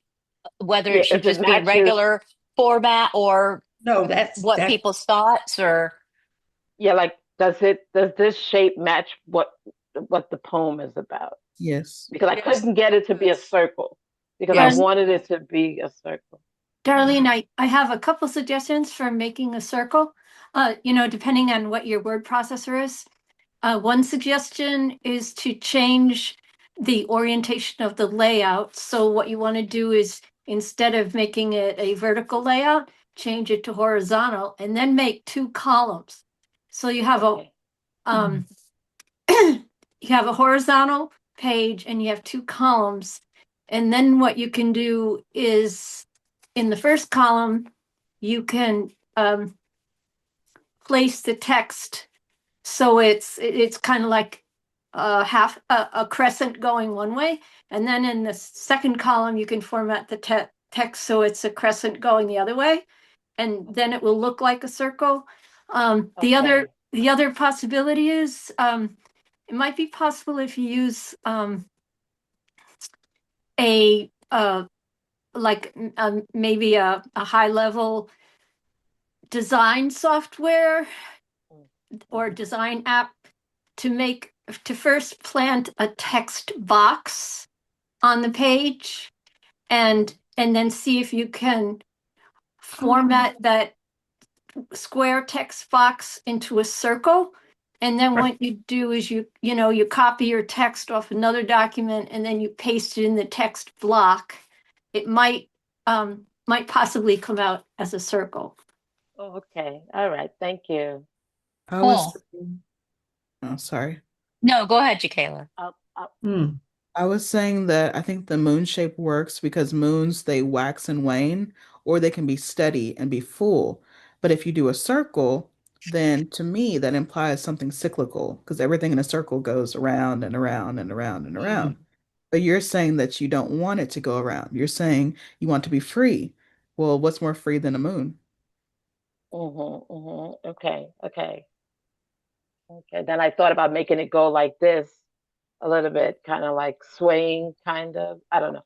whether Yeah, it should if it just be matches, regular format or no, what that people's thoughts or yeah, like does this shape match what the poem is about? Yes. Because I yes, couldn't get it it to be a does. circle because I Yes. wanted it to be a circle. Darlene, I have a couple suggestions for making a circle, depending on what your word processor is. One suggestion is to change the orientation of the layout. So what you want to do is, instead of making it a vertical layout, change it to horizontal and then make two columns. So you have Okay. you have a horizontal page and you have two columns. And then what you can do is, in the first column, you can place the text so it's kind of like a crescent going one way, and then in the second column you can format the text so it's a crescent going the other way, and then it will look like a circle. Okay. The other possibility is, it might be possible if you use a like maybe a high level design software or Mhm. design app to first plant a text box on the page, and then see if you can format that square text box into a circle. And then what you do is you copy your text off another document and then you paste it in the text block. It might possibly come out as a circle. Oh, okay. All right. Thank you. I was cool. saying, oh, sorry. No, go ahead, Jacayla. Hmm. I was saying that I think the moon shape works because moons, they wax and wane, or they can be steady and be full. But if you do a circle, then to me, that implies something cyclical because everything in a circle goes around and around and around and around. Mm. But you're saying that you don't want it to go around. You're saying you want to be free. Well, what's more free than a moon? Okay. Okay. Okay. Then I thought about making it go like this a little bit, kind of like swaying, kind of. I don't know.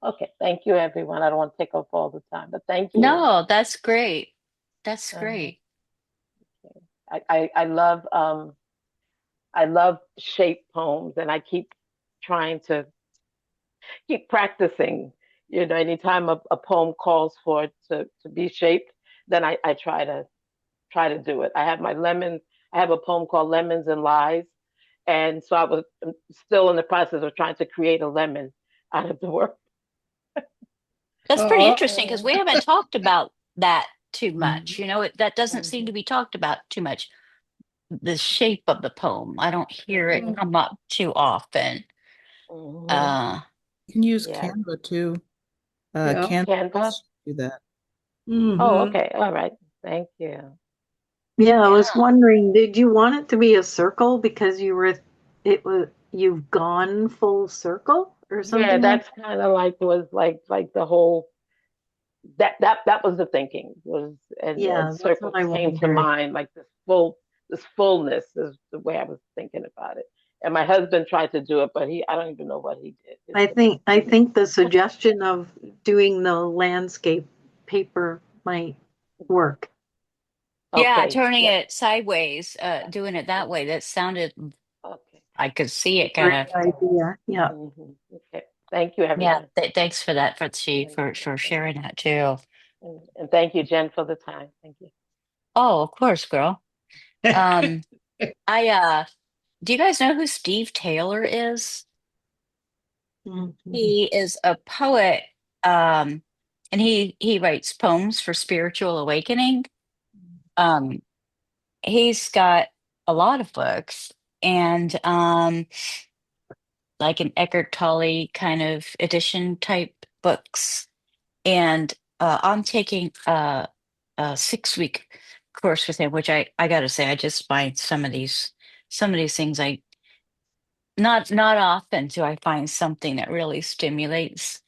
Okay. Thank you, everyone. I don't want to take up all the time, but thank you. No, that's great. That's Uh, great. I love shape poems, and I keep trying to keep practicing. Anytime a poem calls for it to be shaped, then I try to do it. I have a poem called Lemons and Lies. And so I'm still in the process of trying to create a lemon out of the word. That's pretty Oh, interesting because we haven't talked about that too much. Mhm, That doesn't seem to mhm, be talked about too much. The shape of the poem. I don't hear it mhm, mm, come up too often. mhm. Uh, You can use Yeah. Canva too. yeah. Canva Canva. do that. Oh, Hmm. okay. All right. Thank you. Yeah, I was yeah. wondering, did you want it to be a circle because you've gone full circle or Yeah, something like that's kind of like was like the whole that was the thinking was that? and Yeah, that's what circle I came to wondered. mind like this fullness is the way I was thinking about it. And my husband tried to do it, but I don't even know what he did. I His think the suggestion of doing the landscape paper might work. Yeah, Okay. turning Yeah. it sideways, doing it that way. That sounded, Okay. I could see it kind Great of. idea. Yeah. Okay. Thank you, Yeah, everyone. thanks for that, And, for and, sharing that too. and thank you, Jen, for the time. Thank you. Oh, of course, girl. Um, I do you guys know who Steve Taylor is? Mhm. He is a poet, um, and he writes poems for spiritual awakening. Um, he's got a lot of books, and like an Eckhart Tolle kind of edition type books. And I'm taking a 6 week course with him, which I gotta say, I just find some of these things I not often do I find something that really stimulates.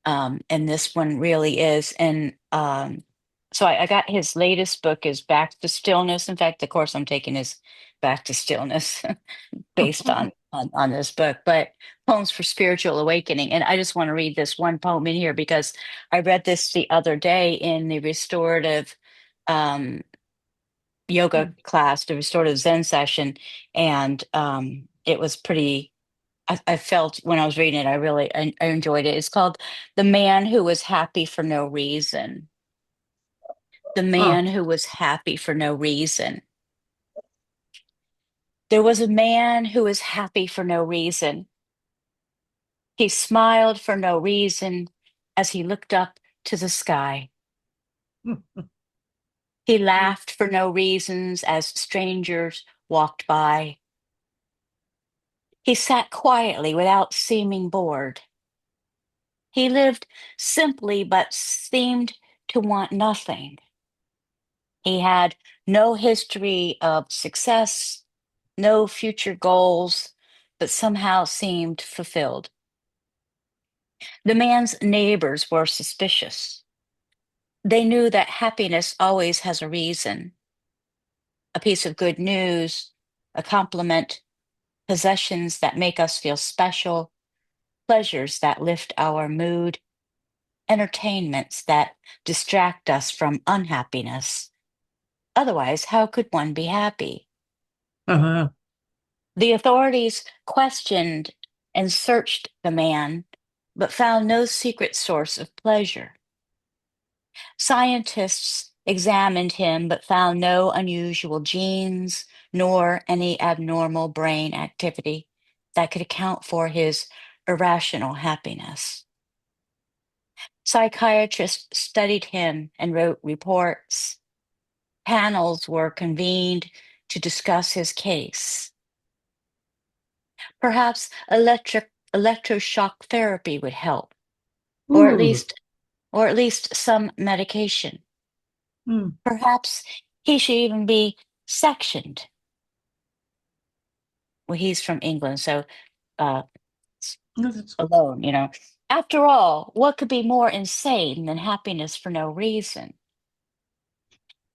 And this one really is. And so I got his latest book is Back to Stillness. In fact, the course I'm taking is Back to Stillness, based on this book, but poems for spiritual awakening. And I just want to read this one poem in here because I read this the other day in the restorative um, yoga class, the restorative Zen session, and it was pretty. I felt when I was reading it, I enjoyed it. It's called "The Man Who Was Happy for No Reason." The Oh, man who was happy for no reason. There was a man who was happy for no reason. He smiled for no reason as he looked up to the sky. He laughed for no reasons as strangers walked by. He sat quietly without seeming bored. He lived simply but seemed to want nothing. He had no history of success, no future goals, but somehow seemed fulfilled. The man's neighbors were suspicious. They knew that happiness always has a reason, a piece of good news, a compliment, possessions that make us feel special, pleasures that lift our mood, entertainments that distract us from unhappiness. Otherwise, how could one be happy? uh-huh. The authorities questioned and searched the man, but found no secret source of pleasure. Scientists examined him, but found no unusual genes nor any abnormal brain activity that could account for his irrational happiness. Psychiatrists studied him and wrote reports. Panels were convened to discuss his case. Perhaps electroshock therapy would help, or at Ooh. least or at least some medication. Mm. Perhaps he should even be sectioned. Well, he's from England, so uh, it's alone, you know. After all, what could be more insane than happiness for no reason?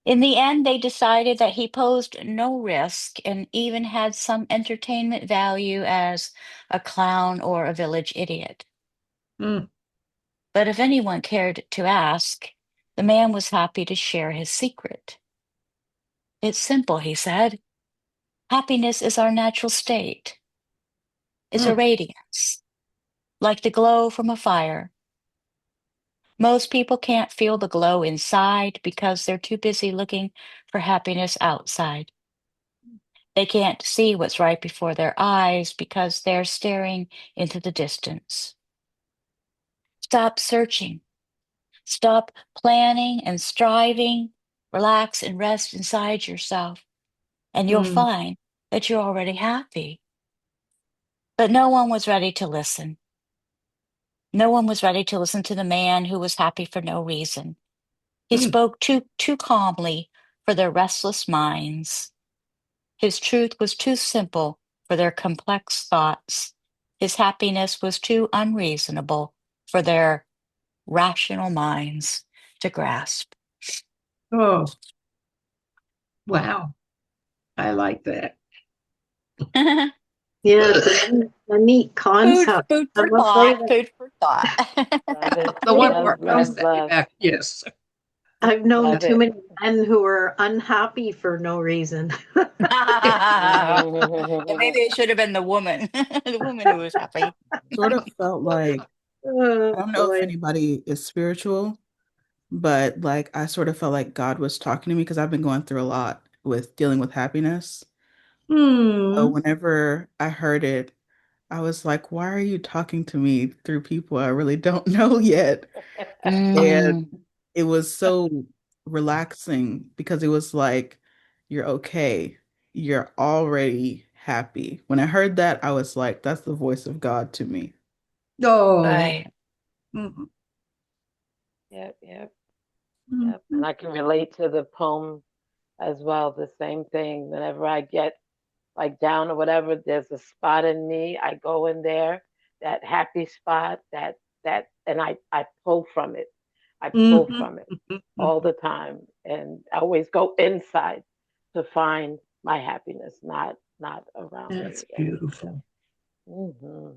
In the end, they decided that he posed no risk and even had some entertainment value as a clown or a village idiot. Mm. But if anyone cared to ask, the man was happy to share his secret. It's simple, he said. Happiness is our natural state. It's a Mm. radiance, like the glow from a fire. Most people can't feel the glow inside because they're too busy looking for happiness outside. They can't see what's right before their eyes because they're staring into the distance. Stop searching. Stop planning and striving. Relax and rest inside yourself, and you'll Mm. find that you're already happy. But no one was ready to listen. No one was ready to listen to the man who was happy for no reason. He Mm. spoke too calmly for their restless minds. His truth was too simple for their complex thoughts. His happiness was too unreasonable for their rational minds to grasp. Oh, wow. I like that. Yeah, it's a neat concept. Food I for will say thought, that food for thought. Love it. The one it, part Love, does love, that. love. Yeah, yes. I've known Love too it. many men who are unhappy for no reason. Maybe it should have been the woman, the woman who was happy. Sort of felt like, I Oh don't know if boy. anybody is spiritual, but like I sort of felt like God was talking to me because I've been going through a lot with dealing with happiness. So Hmm. whenever I heard it, I was like, why are you talking to me through people I really don't know yet? And Mm, it was so relaxing because it was like, you're okay. You're already happy. When I heard that, I was like, that's the voice of God to me. Oh. right. Mhm. Yep, yep, yep. Mhm. And I can relate to the poem as well. The same thing. Whenever I get like down or whatever, there's a spot in me. I go in there, that happy spot, and I pull from it. I pull Mhm. from it Mhm. all the time, and I always go inside to find my happiness, not around That's anything. beautiful. hmm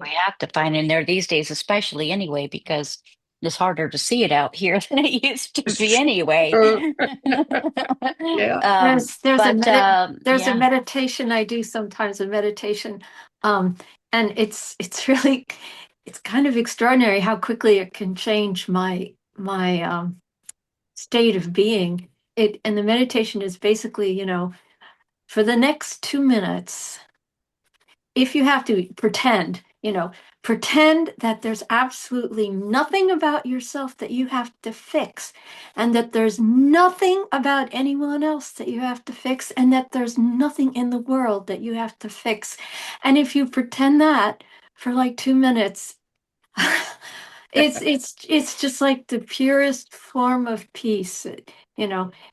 We have to find in there these days, especially anyway, because it's harder to see it out here than it used to It's be anyway. true. Yeah. There's a But there's a yeah. meditation I do sometimes, a meditation, um, and it's really it's kind of extraordinary how quickly it can change my state of being. It and the meditation is basically, for the next 2 minutes, if you have to pretend that there's absolutely nothing about yourself that you have to fix, and that there's nothing about anyone else that you have to fix, and that there's nothing in the world that you have to fix. And if you pretend that for like 2 minutes, it's just like the purest form of peace,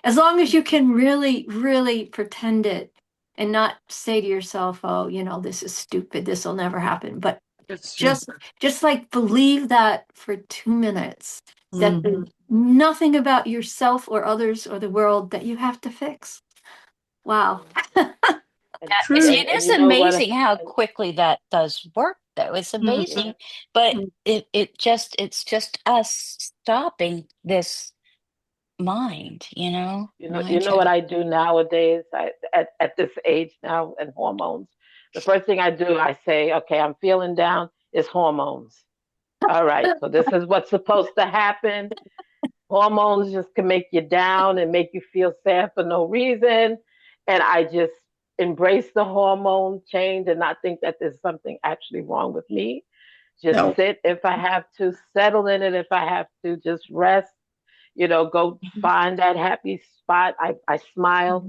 as long as you can really, really pretend it and not say to yourself, oh, this is stupid, this will never happen. But That's true. just like believe that for 2 minutes, that Mhm. there's nothing about yourself or others or the world that you have to fix. Wow. And, True. and It is you know what? amazing how And quickly that does work, though. It's Mhm. amazing, but Mhm. it's just us stopping this mind, you mind know what shift. I do nowadays? At this age now and hormones. The first thing I do, I say, okay, I'm feeling down. It's hormones. All right, so this is what's supposed to happen. Hormones just can make you down and make you feel sad for no reason. And I just embrace the hormone change and not think that there's something actually wrong with me. Just No. sit if I have to, settle in it if I have to, just rest, go find that happy spot. I smile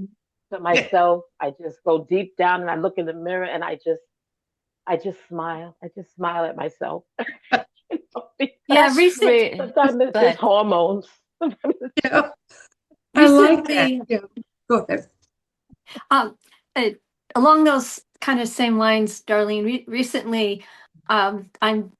to Yeah. myself. I just go deep down and I look in the mirror and I just smile. I just smile at myself. Yeah, Because Re- sometimes it's just But hormones. Sometimes it's just Yeah. I like that. recently, Yeah. Go ahead. Um, uh, along those kind of same lines, Darlene, recently, I'm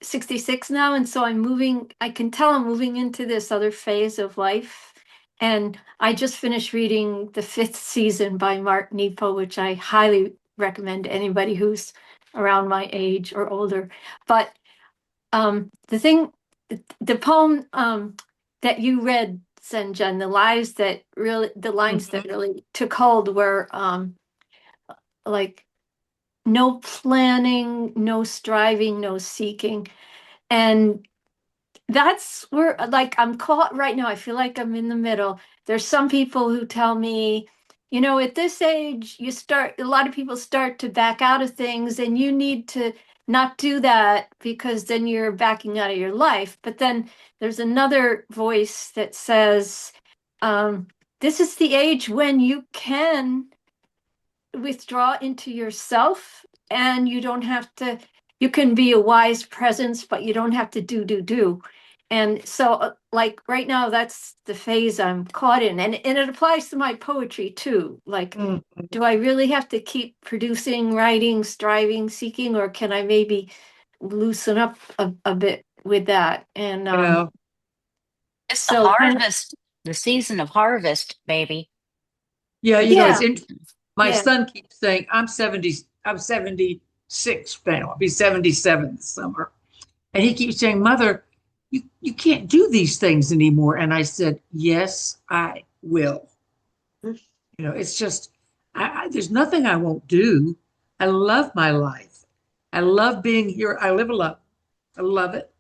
66 now, and so I can tell I'm moving into this other phase of life. And I just finished reading The Fifth Season by Mark Nepo, which I highly recommend to anybody who's around my age or older. But the poem that you read, Senjan, the lines that Mhm. really took hold were like no planning, no striving, no seeking. And that's where, like, I'm caught right now. I feel like I'm in the middle. There's some people who tell me, at this age, a lot of people start to back out of things, and you need to not do that because then you're backing out of your life. But then there's another voice that says, um, this is the age when you can withdraw into yourself, and you can be a wise presence, but you don't have to do. And so, like right now, that's the phase I'm caught in. And it applies to my poetry too. Like, Mhm. do I really have to keep producing, writing, striving, seeking, or can I maybe loosen up a bit with that? And Yeah. it's the so kind of, harvest, the season of harvest, baby. Yeah. It's It's yeah, interesting. My yeah. son keeps saying, I'm 76 now. I'll be 77 this summer. And he keeps saying, Mother, you can't do these things anymore. And I said, yes, I will. It's just, there's nothing I won't do. I love my life. I love being here. I live alone. I love it.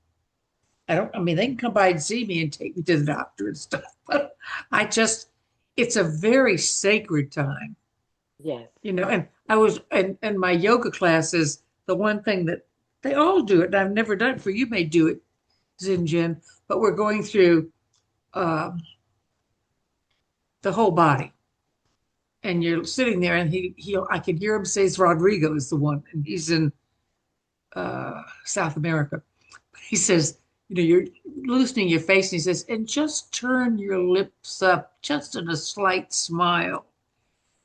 I mean, they can come by and see me and take me to the doctor and stuff, but it's a very sacred time, Yes. and I was, and my yoga classes, the one thing that they all do it, and I've never done it for you may do it, Zinjan, but we're going through um, the whole body. And you're sitting there, and I can hear him say, "It's Rodrigo is the one," and he's in South America. He says, you're loosening your face, and he says, and just turn your lips up, just in a slight smile.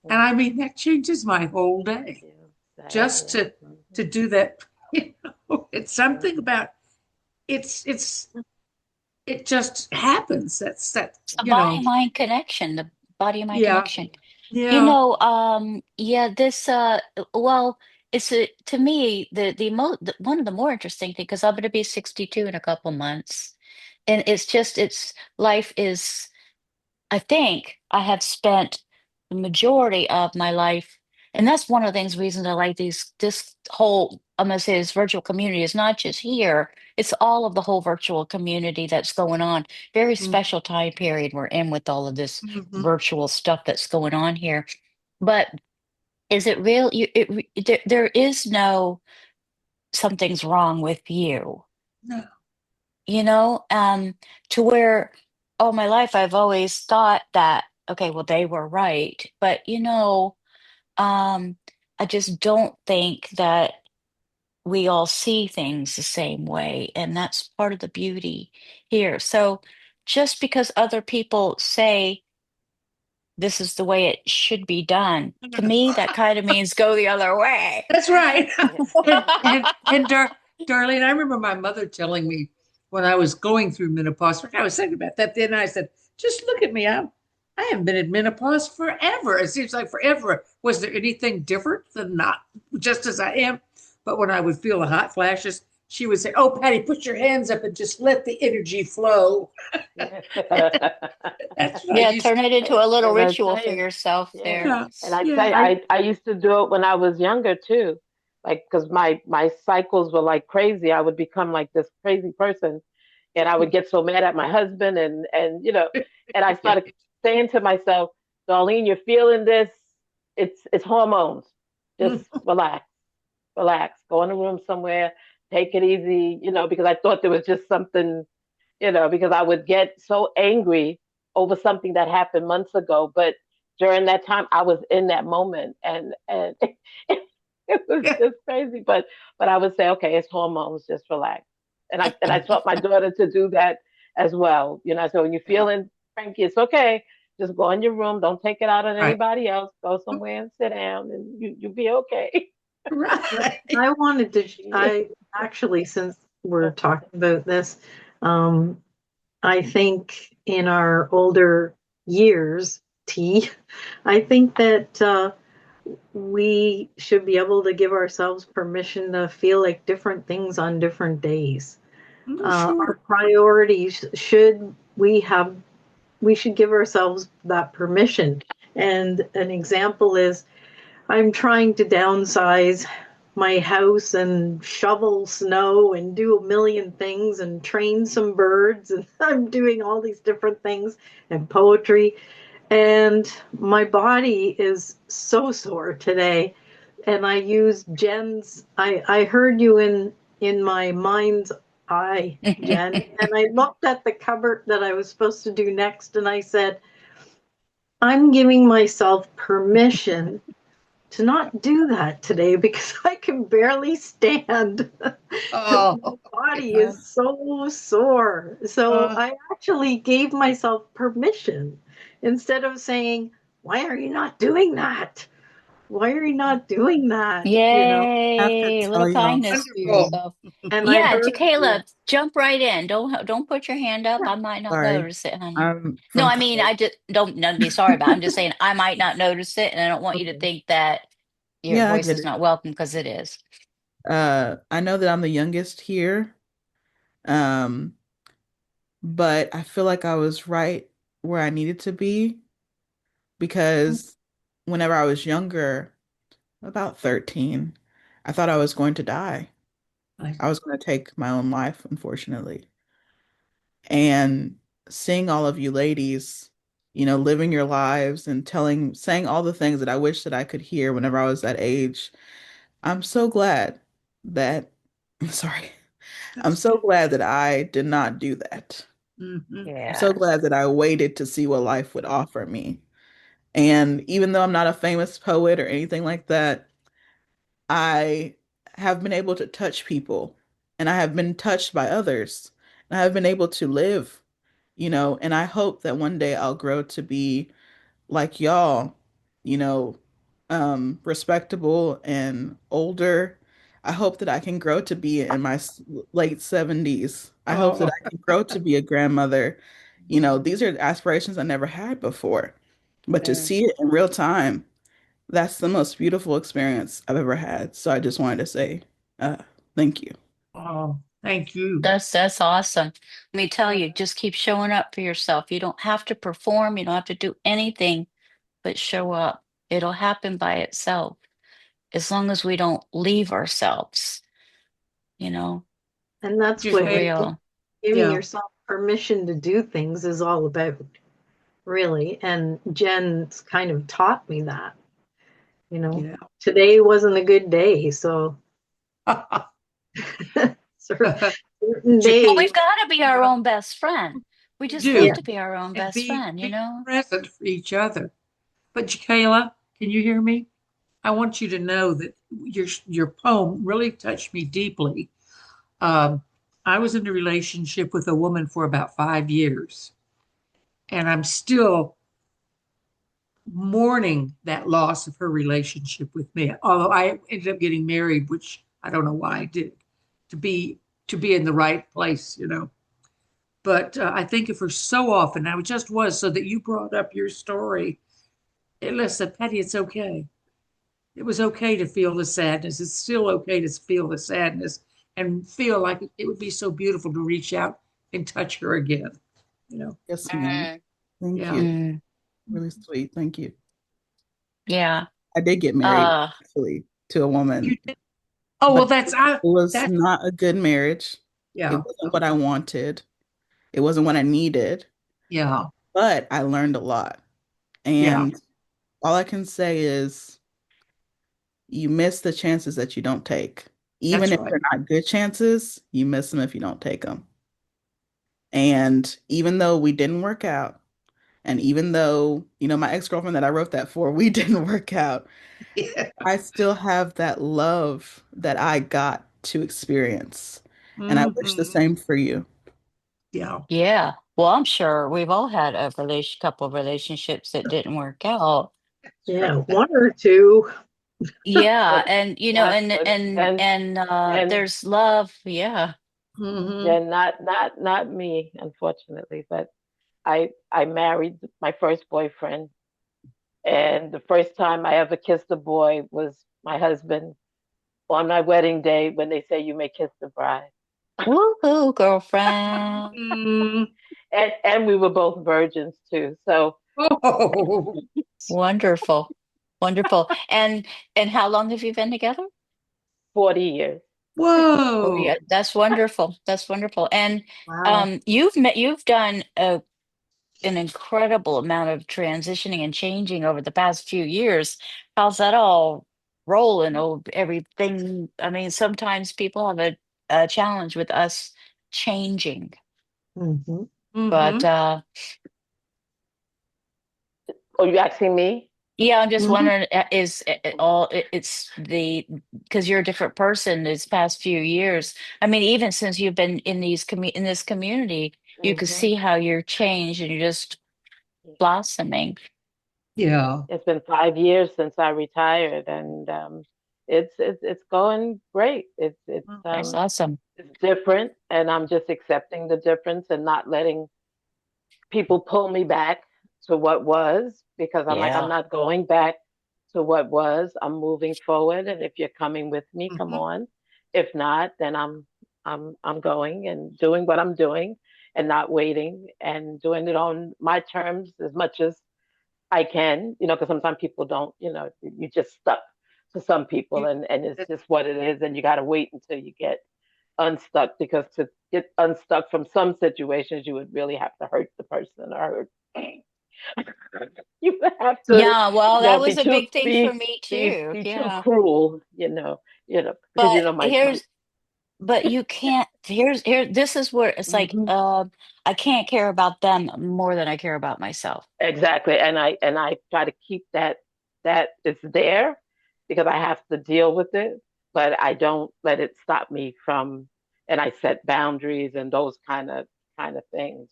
And I mean, that changes my whole day. Just to do that, it's something about it just happens. That's that, It's the body-mind connection, the body-mind yeah, connection. yeah. Yeah, this well, to me one of the more interesting things, because I'm going to be 62 in a couple months, and it's life is, I think I have spent the majority of my life, and that's one of the things, reasons I like this whole, I'm gonna say, this virtual community is not just here, it's all of the whole virtual community that's going on. Very special time period we're in with all of this Mhm. virtual stuff that's going on here. But is it real? There is no something's wrong with you, No. you know, to where all my life I've always thought that, okay, well, they were right. But, um, I just don't think that we all see things the same way. And that's part of the beauty here. So just because other people say this is the way it should be done, to me, that kind of means go the other way. That's right. Yes. And Darlene, I remember my mother telling me when I was going through menopause. I was thinking about that then. I said, "Just look at me. I haven't been in menopause forever. It seems like forever. Was there anything different than not just as I am?" But when I would feel the hot flashes, she would say, "Oh, Patty, put your hands up and just let the energy flow." That's what I Yeah, used turn to it into say. a little And I ritual tell for you, yourself yeah. there. Yes, And I tell yes. you, I used to do it when I was younger too. Like, because my cycles were like crazy. I would become like this crazy person, and I would get so mad at my husband, and I started saying to myself, Darlene, you're feeling this. It's hormones. Just relax, relax. Go in a room somewhere, take it easy, because I thought there was just something, because I would get so angry over something that happened months ago. But during that time, I was in that moment, and it was just crazy. But I would say, okay, it's hormones, just relax. And I taught my daughter to do that as well. So when you're feeling cranky, it's okay. Just go in your room. Don't take it out on Right, anybody else. Go somewhere and sit down, and you'll be okay. I wanted to, I actually, since we're talking about this, um, I think in our older years, I think that we should be able to give ourselves permission to feel like different things on different days. Our sure. priorities we should give ourselves that permission. And an example is I'm trying to downsize my house and shovel snow and do a million things and train some birds. And I'm doing all these different things and poetry. And my body is so sore today. And I use Jen's, I heard you in my mind's eye, Jen. And I looked at the cupboard that I was supposed to do next and I said, I'm giving myself permission to not do that today because I can barely stand. My Oh, body is so sore. So uh, I actually gave myself permission instead of saying, why are you not doing that? Why are you not doing that? I have to Yay, a little tell y'all. kindness to wonderful. yourself. And I Yeah, heard you. Caleb, jump right in. Don't put your hand up. I might not Sorry, notice it, honey. I'm No, from I mean, college. I just don't be sorry about it. I'm just saying I might not notice it, and I don't want you to Okay. think that your Yeah, I voice get is it. not welcome, because it is. I know that I'm the youngest here. Um, but I feel like I was right where I needed to be because whenever I was younger, about 13, I thought I was going to die. I was going to take my own life, unfortunately. And seeing all of you ladies, living your lives and saying all the things that I wish that I could hear whenever I was that age, I'm so glad that, I'm sorry, I'm so glad that I did not do that. Mm-hmm. I'm so glad that I waited to see what life would offer me. And even though I'm not a famous poet or anything like that, I have been able to touch people and I have been touched by others. And I have been able to live, and I hope that one day I'll grow to be like y'all, you know, respectable and older. I hope that I can grow to be in my late 70s. I hope that Oh, I can grow to be a grandmother. These are aspirations I never had before. But to yeah. see it in real time, that's the most beautiful experience I've ever had. So I just wanted to say, uh, thank you. Oh, thank you. That's awesome. Let me tell you, just keep showing up for yourself. You don't have to perform, you don't have to do anything but show up. It'll happen by itself as long as we don't leave ourselves, you know, And that's Just for what say, real. giving yeah, yourself permission to do things is all about, really. And Jen's kind of taught me that, you know. yeah. Today wasn't a good day, so certain Well, days, we've got to be our Yeah, own best friend. We we just have yeah. do. to be our own And best friend, you be know? present for each other. But Kayla, can you hear me? I want you to know that your poem really touched me deeply. Um, I was in a relationship with a woman for about 5 years, and I'm still mourning that loss of her relationship with me. Although I ended up getting married, which I don't know why I did, to be to be in the right place, you know. But I think of her so often. I just was so that you brought up your story. Hey, listen, Patty, it's okay. It was okay to feel the sadness. It's still okay to feel the sadness and feel like it would be so beautiful to reach out and touch her again. You know, Yes, ma'am. Mm, Thank yeah. you. mm, Really sweet. Thank you. yeah. I did get married Uh, actually to a You woman, did. Oh but well, it was that's not a good marriage. It yeah, wasn't what I wanted. It wasn't what I needed, yeah, but I learned a lot. yeah. And all I can say is you miss the chances that you don't take. Even That's if right. they're not good chances, you miss them if you don't take them. And even though we didn't work out, and even though, my ex-girlfriend that I wrote that for, we didn't work out, Yeah. I still have that love that I got to experience. And I wish the Hmm. same for you. Yeah. yeah. Well, I'm sure we've all had a couple of relationships that didn't work out. Yeah, one or two. Yeah, But and not but and there's love. Yeah. Hmm. yeah, not me, unfortunately. But I married my first boyfriend, and the first time I ever kissed a boy was my husband on my wedding day when they say you may kiss the bride. Woohoo, girlfriend. Mm. And we were both virgins too. So Oh, Wonderful. Wonderful. And how long have you been together? 40 years. Oh whoa. yeah, that's wonderful. That's wonderful. And Wow. you've done an incredible amount of transitioning and changing over the past few years. How's that all rolling? Oh, everything. I mean, sometimes people have a challenge with us changing, Hmm. but Hmm. Are you asking me? yeah, I'm just Hmm. wondering, is it all it's the because you're a different person these past few years. I mean, even since you've been in in this community, you could Hmm. see how you're changed and you're just blossoming. Yeah. It's been 5 years since I retired, and it's going great. That's awesome. It's different, and I'm just accepting the difference and not letting people pull me back to what was, because I'm like, I'm Yeah. not going back to what was. I'm moving forward, and if you're coming with me, come Hmm. on. If not, then I'm going and doing what I'm doing, and not waiting and doing it on my terms as much as I can, because sometimes people don't, you just stuck to some people, and it's just what it is, and you got to wait until you get unstuck, because to get unstuck from some situations, you would really have to hurt the person, or you would have to, Yeah, well, that be was a too big thing for be me be too. be too Yeah. cruel, because But my but you can't, this is where it's like, hmm I can't care about them more than I care about myself. exactly, and I try to keep that it's there, because I have to deal with it, but I don't let it stop me from, and I set boundaries and those kind of things.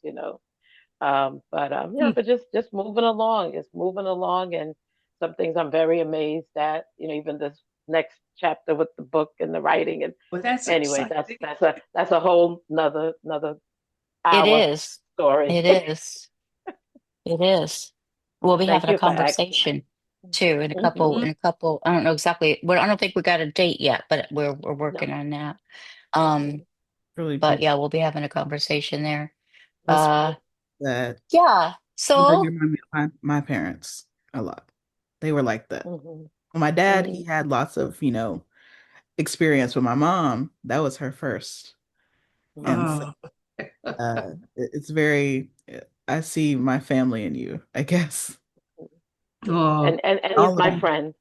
But just moving along, it's moving along, and some things I'm very amazed at. Even this next chapter with the book and the writing, and Well, that's anyway, exciting. that's a whole another It hour is. story. It is. It is. We'll be Thank having a you for asking. conversation too Hmm. in a couple, I don't know exactly, well, I don't think we got a date yet, but we're working No. on that. Um, Really but beautiful. yeah, we'll be having a conversation there. That's Uh, that. yeah. They So, remind me of my parents a lot. They were like that. Hmm. Well, my dad, Hmm. he had lots of, experience with my mom. That was her first. And so Oh, it's very, I see my family in you, I guess. Yeah, oh, and he's All of my them. friend,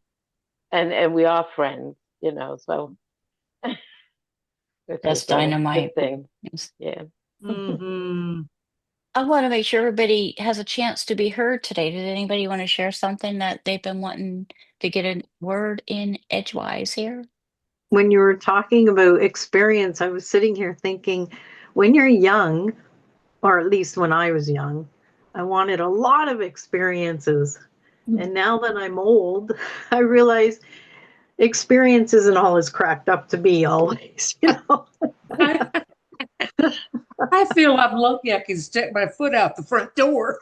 and we are friends, so which is that's a good dynamite. thing. Yes. Yeah. hmm. I want to make sure everybody has a chance to be heard today. Did anybody want to share something that they've been wanting to get a word in edgewise here? When you were talking about experience, I was sitting here thinking, when you're young, or at least when I was young, I wanted a lot of experiences. And now that I'm old, I realize experience isn't all it's cracked up to be always. I, I feel I'm lucky I can stick my foot out the front door,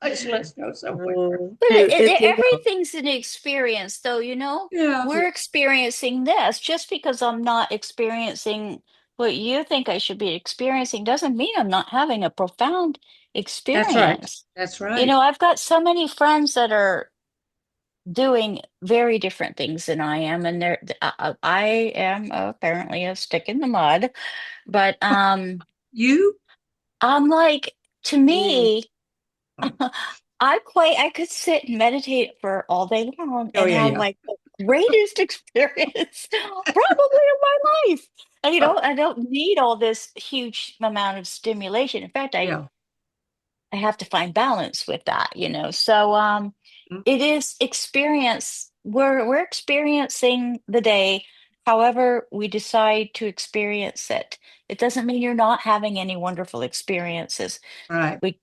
much less go somewhere. But It's everything's an experience, though, Yeah, we're experiencing this. Just because I'm not experiencing what you think I should be experiencing doesn't mean I'm not having a profound that's right. experience. That's right. I've got so many friends that are doing very different things than I am, and I am apparently a stick in the mud. But You? I'm like, to mm, me, I could sit and meditate for all day long Oh, and yeah, have yeah. like the greatest experience probably of my life. And I don't need all this huge amount of stimulation. In fact, Yeah. I have to find balance with that. So Mm, it is experience. We're experiencing the day however we decide to experience it. It doesn't mean you're not having any wonderful experiences. right, We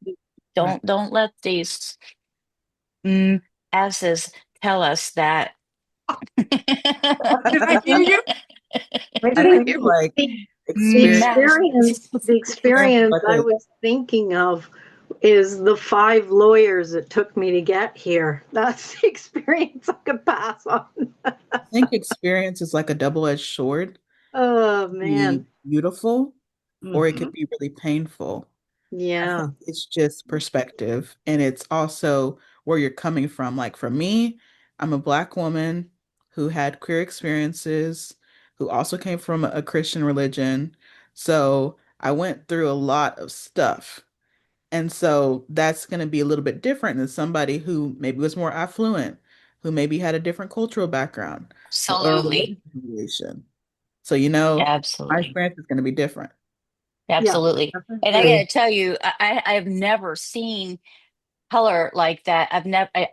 right. don't let these mm, asses tell us that. Did I hear you? I I think feel like the experience Mass. experience like I was thinking of is the 5 lawyers it took me to get here. That's the experience I could pass on. I think experience is like a double-edged sword. Oh Be man. beautiful or it Hmm. could be really painful. I Yeah. think it's just perspective and it's also where you're coming from. Like for me, I'm a Black woman who had queer experiences, who also came from a Christian religion. So I went through a lot of stuff. And so that's going to be a little bit different than somebody who maybe was more affluent, who maybe had a different cultural background or religious Absolutely. affiliation. So, my Absolutely. experience is going to be different. Yeah. Absolutely. I And I got agree. to tell you, I've never seen color like that.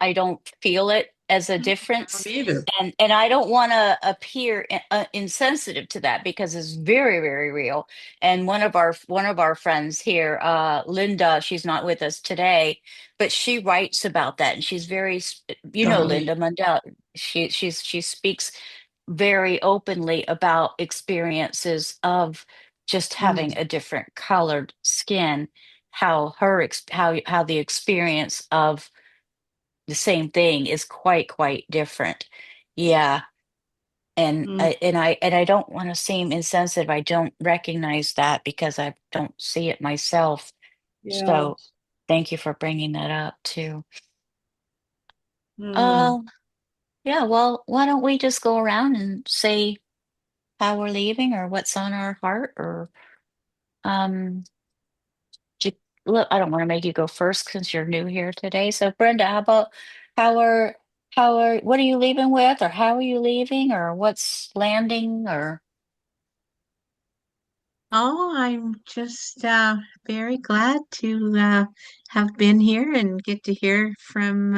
I don't feel it as a I don't difference. either. And I don't want to appear insensitive to that because it's very, very real. And one of our friends here, Linda, she's not with us today, but she writes about that, and she's very, Darlene. Linda Mundell. She speaks very openly about experiences of just having Mm, a different colored skin, how the experience of the same thing is quite different. Yeah. And Mm, I don't want to seem insensitive. I don't recognize that because I don't see it myself. yeah. So thank you for bringing that up too. Mm. Uh, yeah, well, why don't we just go around and say how we're leaving or what's on our heart or um look, I don't want to make you go first since you're new here today. So Brenda, how about how are what are you leaving with or how are you leaving or what's landing or Oh, I'm just very glad to have been here and get to hear from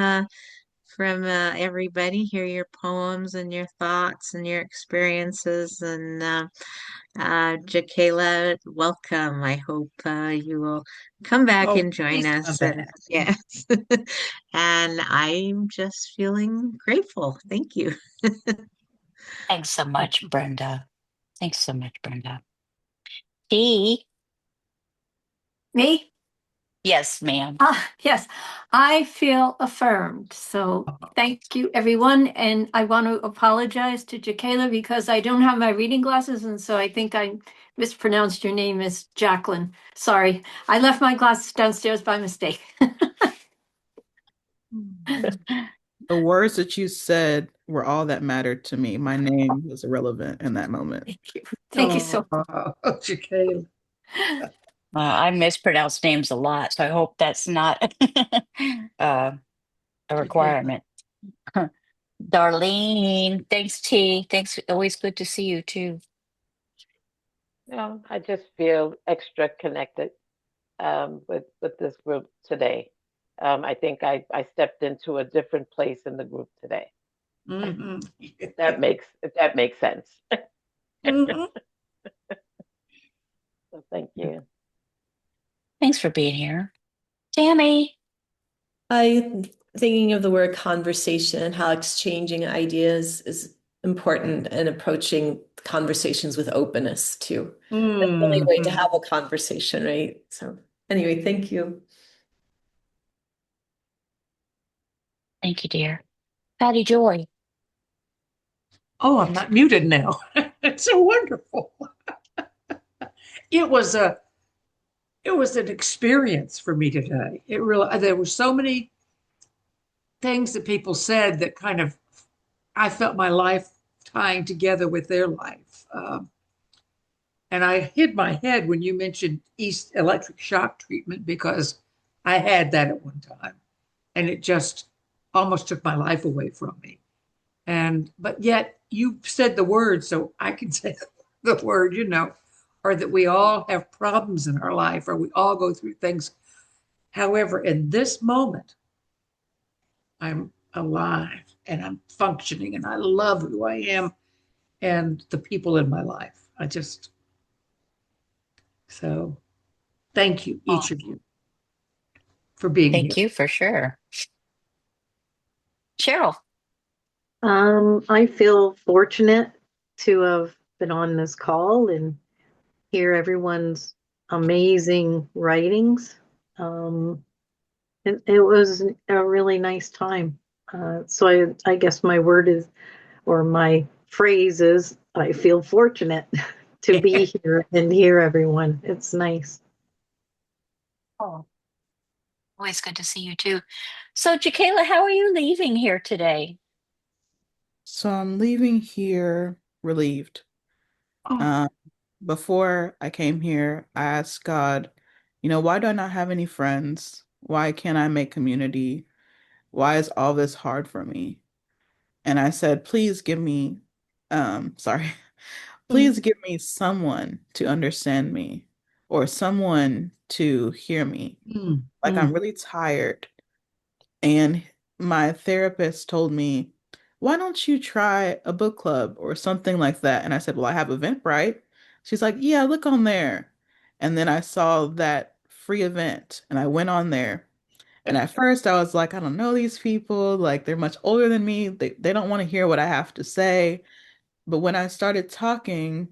everybody, hear your poems and your thoughts and your experiences. And Jakayla, welcome. I hope you will come back Oh, and join please come us. And back. yes, and I'm just feeling grateful. Thank you. thanks so much, Brenda. Thanks so much, Brenda. Dee, Me? yes, ma'am. Yes, I feel affirmed. So thank you, everyone. And I want to apologize to Jakayla because I don't have my reading glasses. And so I think I mispronounced your name as Jacqueline. Sorry. I left my glasses downstairs by mistake. The words that you said were all that mattered to me. My name was irrelevant in that moment. Thank you. Thank you so much. Oh, Jaqueline. I mispronounce names a lot, so I hope that's not a Jaqueline. requirement. Darlene, thanks, T. Thanks. Always good to see you too. I just feel extra connected with this group today. I think I stepped into a different place in the group today. Hmm. If that makes sense. Hmm. So thank you. Thanks for being here. Tammy. I thinking of the word conversation and how exchanging ideas is important and approaching conversations with openness too. That's the only way to Hmm. have a conversation, right? So anyway, thank you. Thank you, dear. Patty Joy. Oh, I'm not muted now. It's so wonderful. It was a it was an experience for me today. It really there were so many things that people said that kind of I felt my life tying together with their life. And I hid my head when you mentioned East electric shock treatment because I had that at one time, and it just almost took my life away from me. And but yet you said the word, so I can say the word, or that we all have problems in our life, or we all go through things. However, in this moment, I'm alive and I'm functioning and I love who I am and the people in my life. So thank you, Oh, each of you, for being thank here. you for sure. Cheryl. I feel fortunate to have been on this call and hear everyone's amazing writings. Um, it was a really nice time. So I guess my word is, or my phrase is, I feel fortunate to be here and hear everyone. It's nice. Oh, always good to see you too. So, Jakayla, how are you leaving here today? So I'm leaving here relieved. Oh, Um, Before I came here, I asked God, why do I not have any friends? Why can't I make community? Why is all this hard for me? And I said, please give me, sorry, please give me someone to understand me or someone to hear me. mm, Like I'm mm, really tired. And my therapist told me, why don't you try a book club or something like that? And I said, well, I have Eventbrite. She's like, yeah, look on there. And then I saw that free event and I went on there. And at first I was like, I don't know these people. Like they're much older than me. They don't want to hear what I have to say. But when I started talking,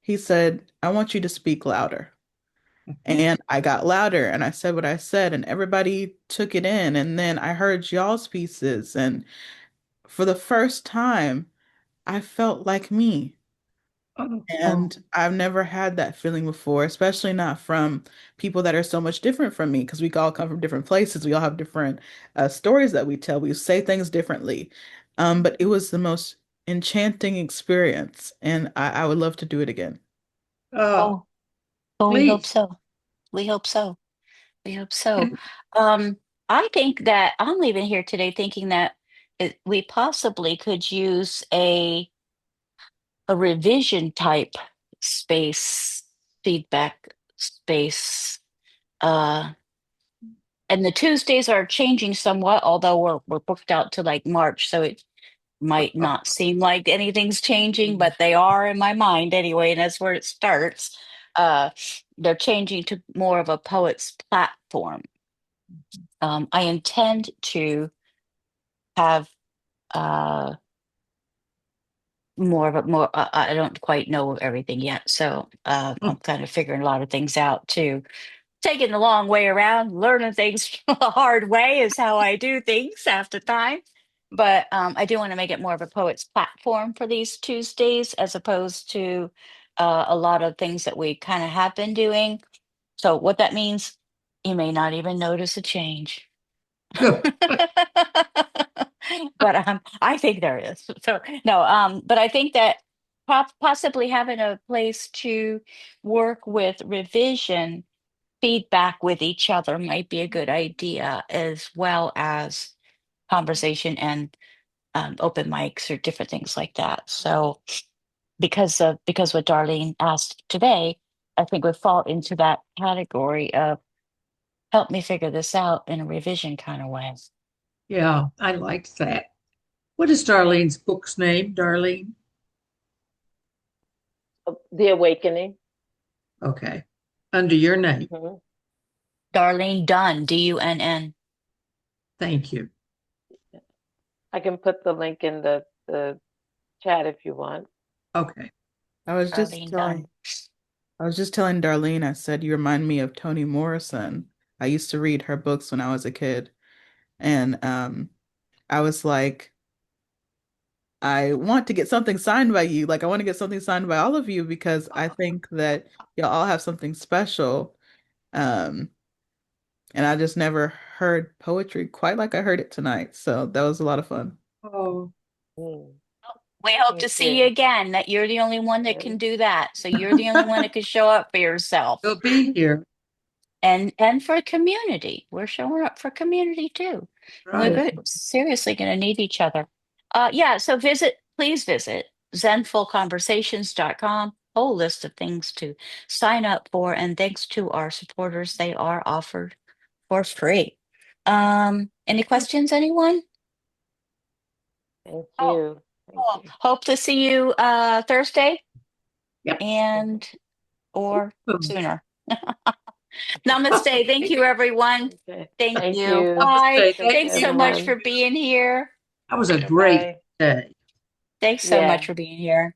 he said, I want you to speak louder. And I got louder and I said what I said, and everybody took it in. And then I heard y'all's pieces. And for the first time, I felt like me. Oh, And I've never had that feeling before, especially not from people that are so much different from me, because we all come from different places. We all have different stories that we tell. We say things differently. But it was the most enchanting experience, and I would love to do it again. oh, Oh, well, we hope please. so. We hope so. We hope so. Can, Um, I think that I'm leaving here today thinking that we possibly could use a revision type space, feedback space. Uh, and the Tuesdays are changing somewhat, although we're booked out to like March, so it might not seem like anything's changing, but they are in my mind anyway, and that's where it starts. Uh, they're changing to more of a poet's platform. I intend to have uh, more of a more. I don't quite know everything yet, so I'm kind of figuring a lot of things out too. Taking the long way around, learning things the hard way is how I do things half the time. But I do want to make it more of a poet's platform for these Tuesdays, as opposed to a lot of things that we kind of have been doing. So what that means, you may not even notice a change. But I think there is. So no, but I think that possibly having a place to work with revision feedback with each other might be a good idea, as well as conversation and open mics or different things like that. So because what Darlene asked today, I think would fall into that category of help me figure this out in a revision kind of way. yeah, I liked that. What is Darlene's book's name, Darlene? The Awakening. Okay. Under your name. Hmm. Darlene Dunn, Dunn. Thank you. I can put the link in the chat if you want. Okay. I was just Darlene Dunn. telling, I was just telling Darlene, I said you remind me of Toni Morrison. I used to read her books when I was a kid, and I was like, I want to get something signed by you. Like, I want to get something signed by all of you because I think that y'all all have something special. Um, and I just never heard poetry quite like I heard it tonight. So that was a lot of fun. Oh, Mm, We hope to thank see you you. again. That you're the only one that Yeah. can do that. So you're the only one that can show up for yourself. you'll be here. And for community. We're showing up for community too. And Right. seriously gonna need each other. Yeah, so please visit zenfulconversations.com. Whole list of things to sign up for, and thanks to our supporters, they are offered for free. Any questions, anyone? Thank Oh, you. Thank cool. you. Hope to see you Thursday Yep. and or Awesome. sooner. Namaste. Thank you, everyone. Okay. Thank Thank you. you. Bye. Namaste. Take Thank care, Thanks so you. much everyone. for being here. That was a great Bye. day. Thanks so Yeah. much for being here.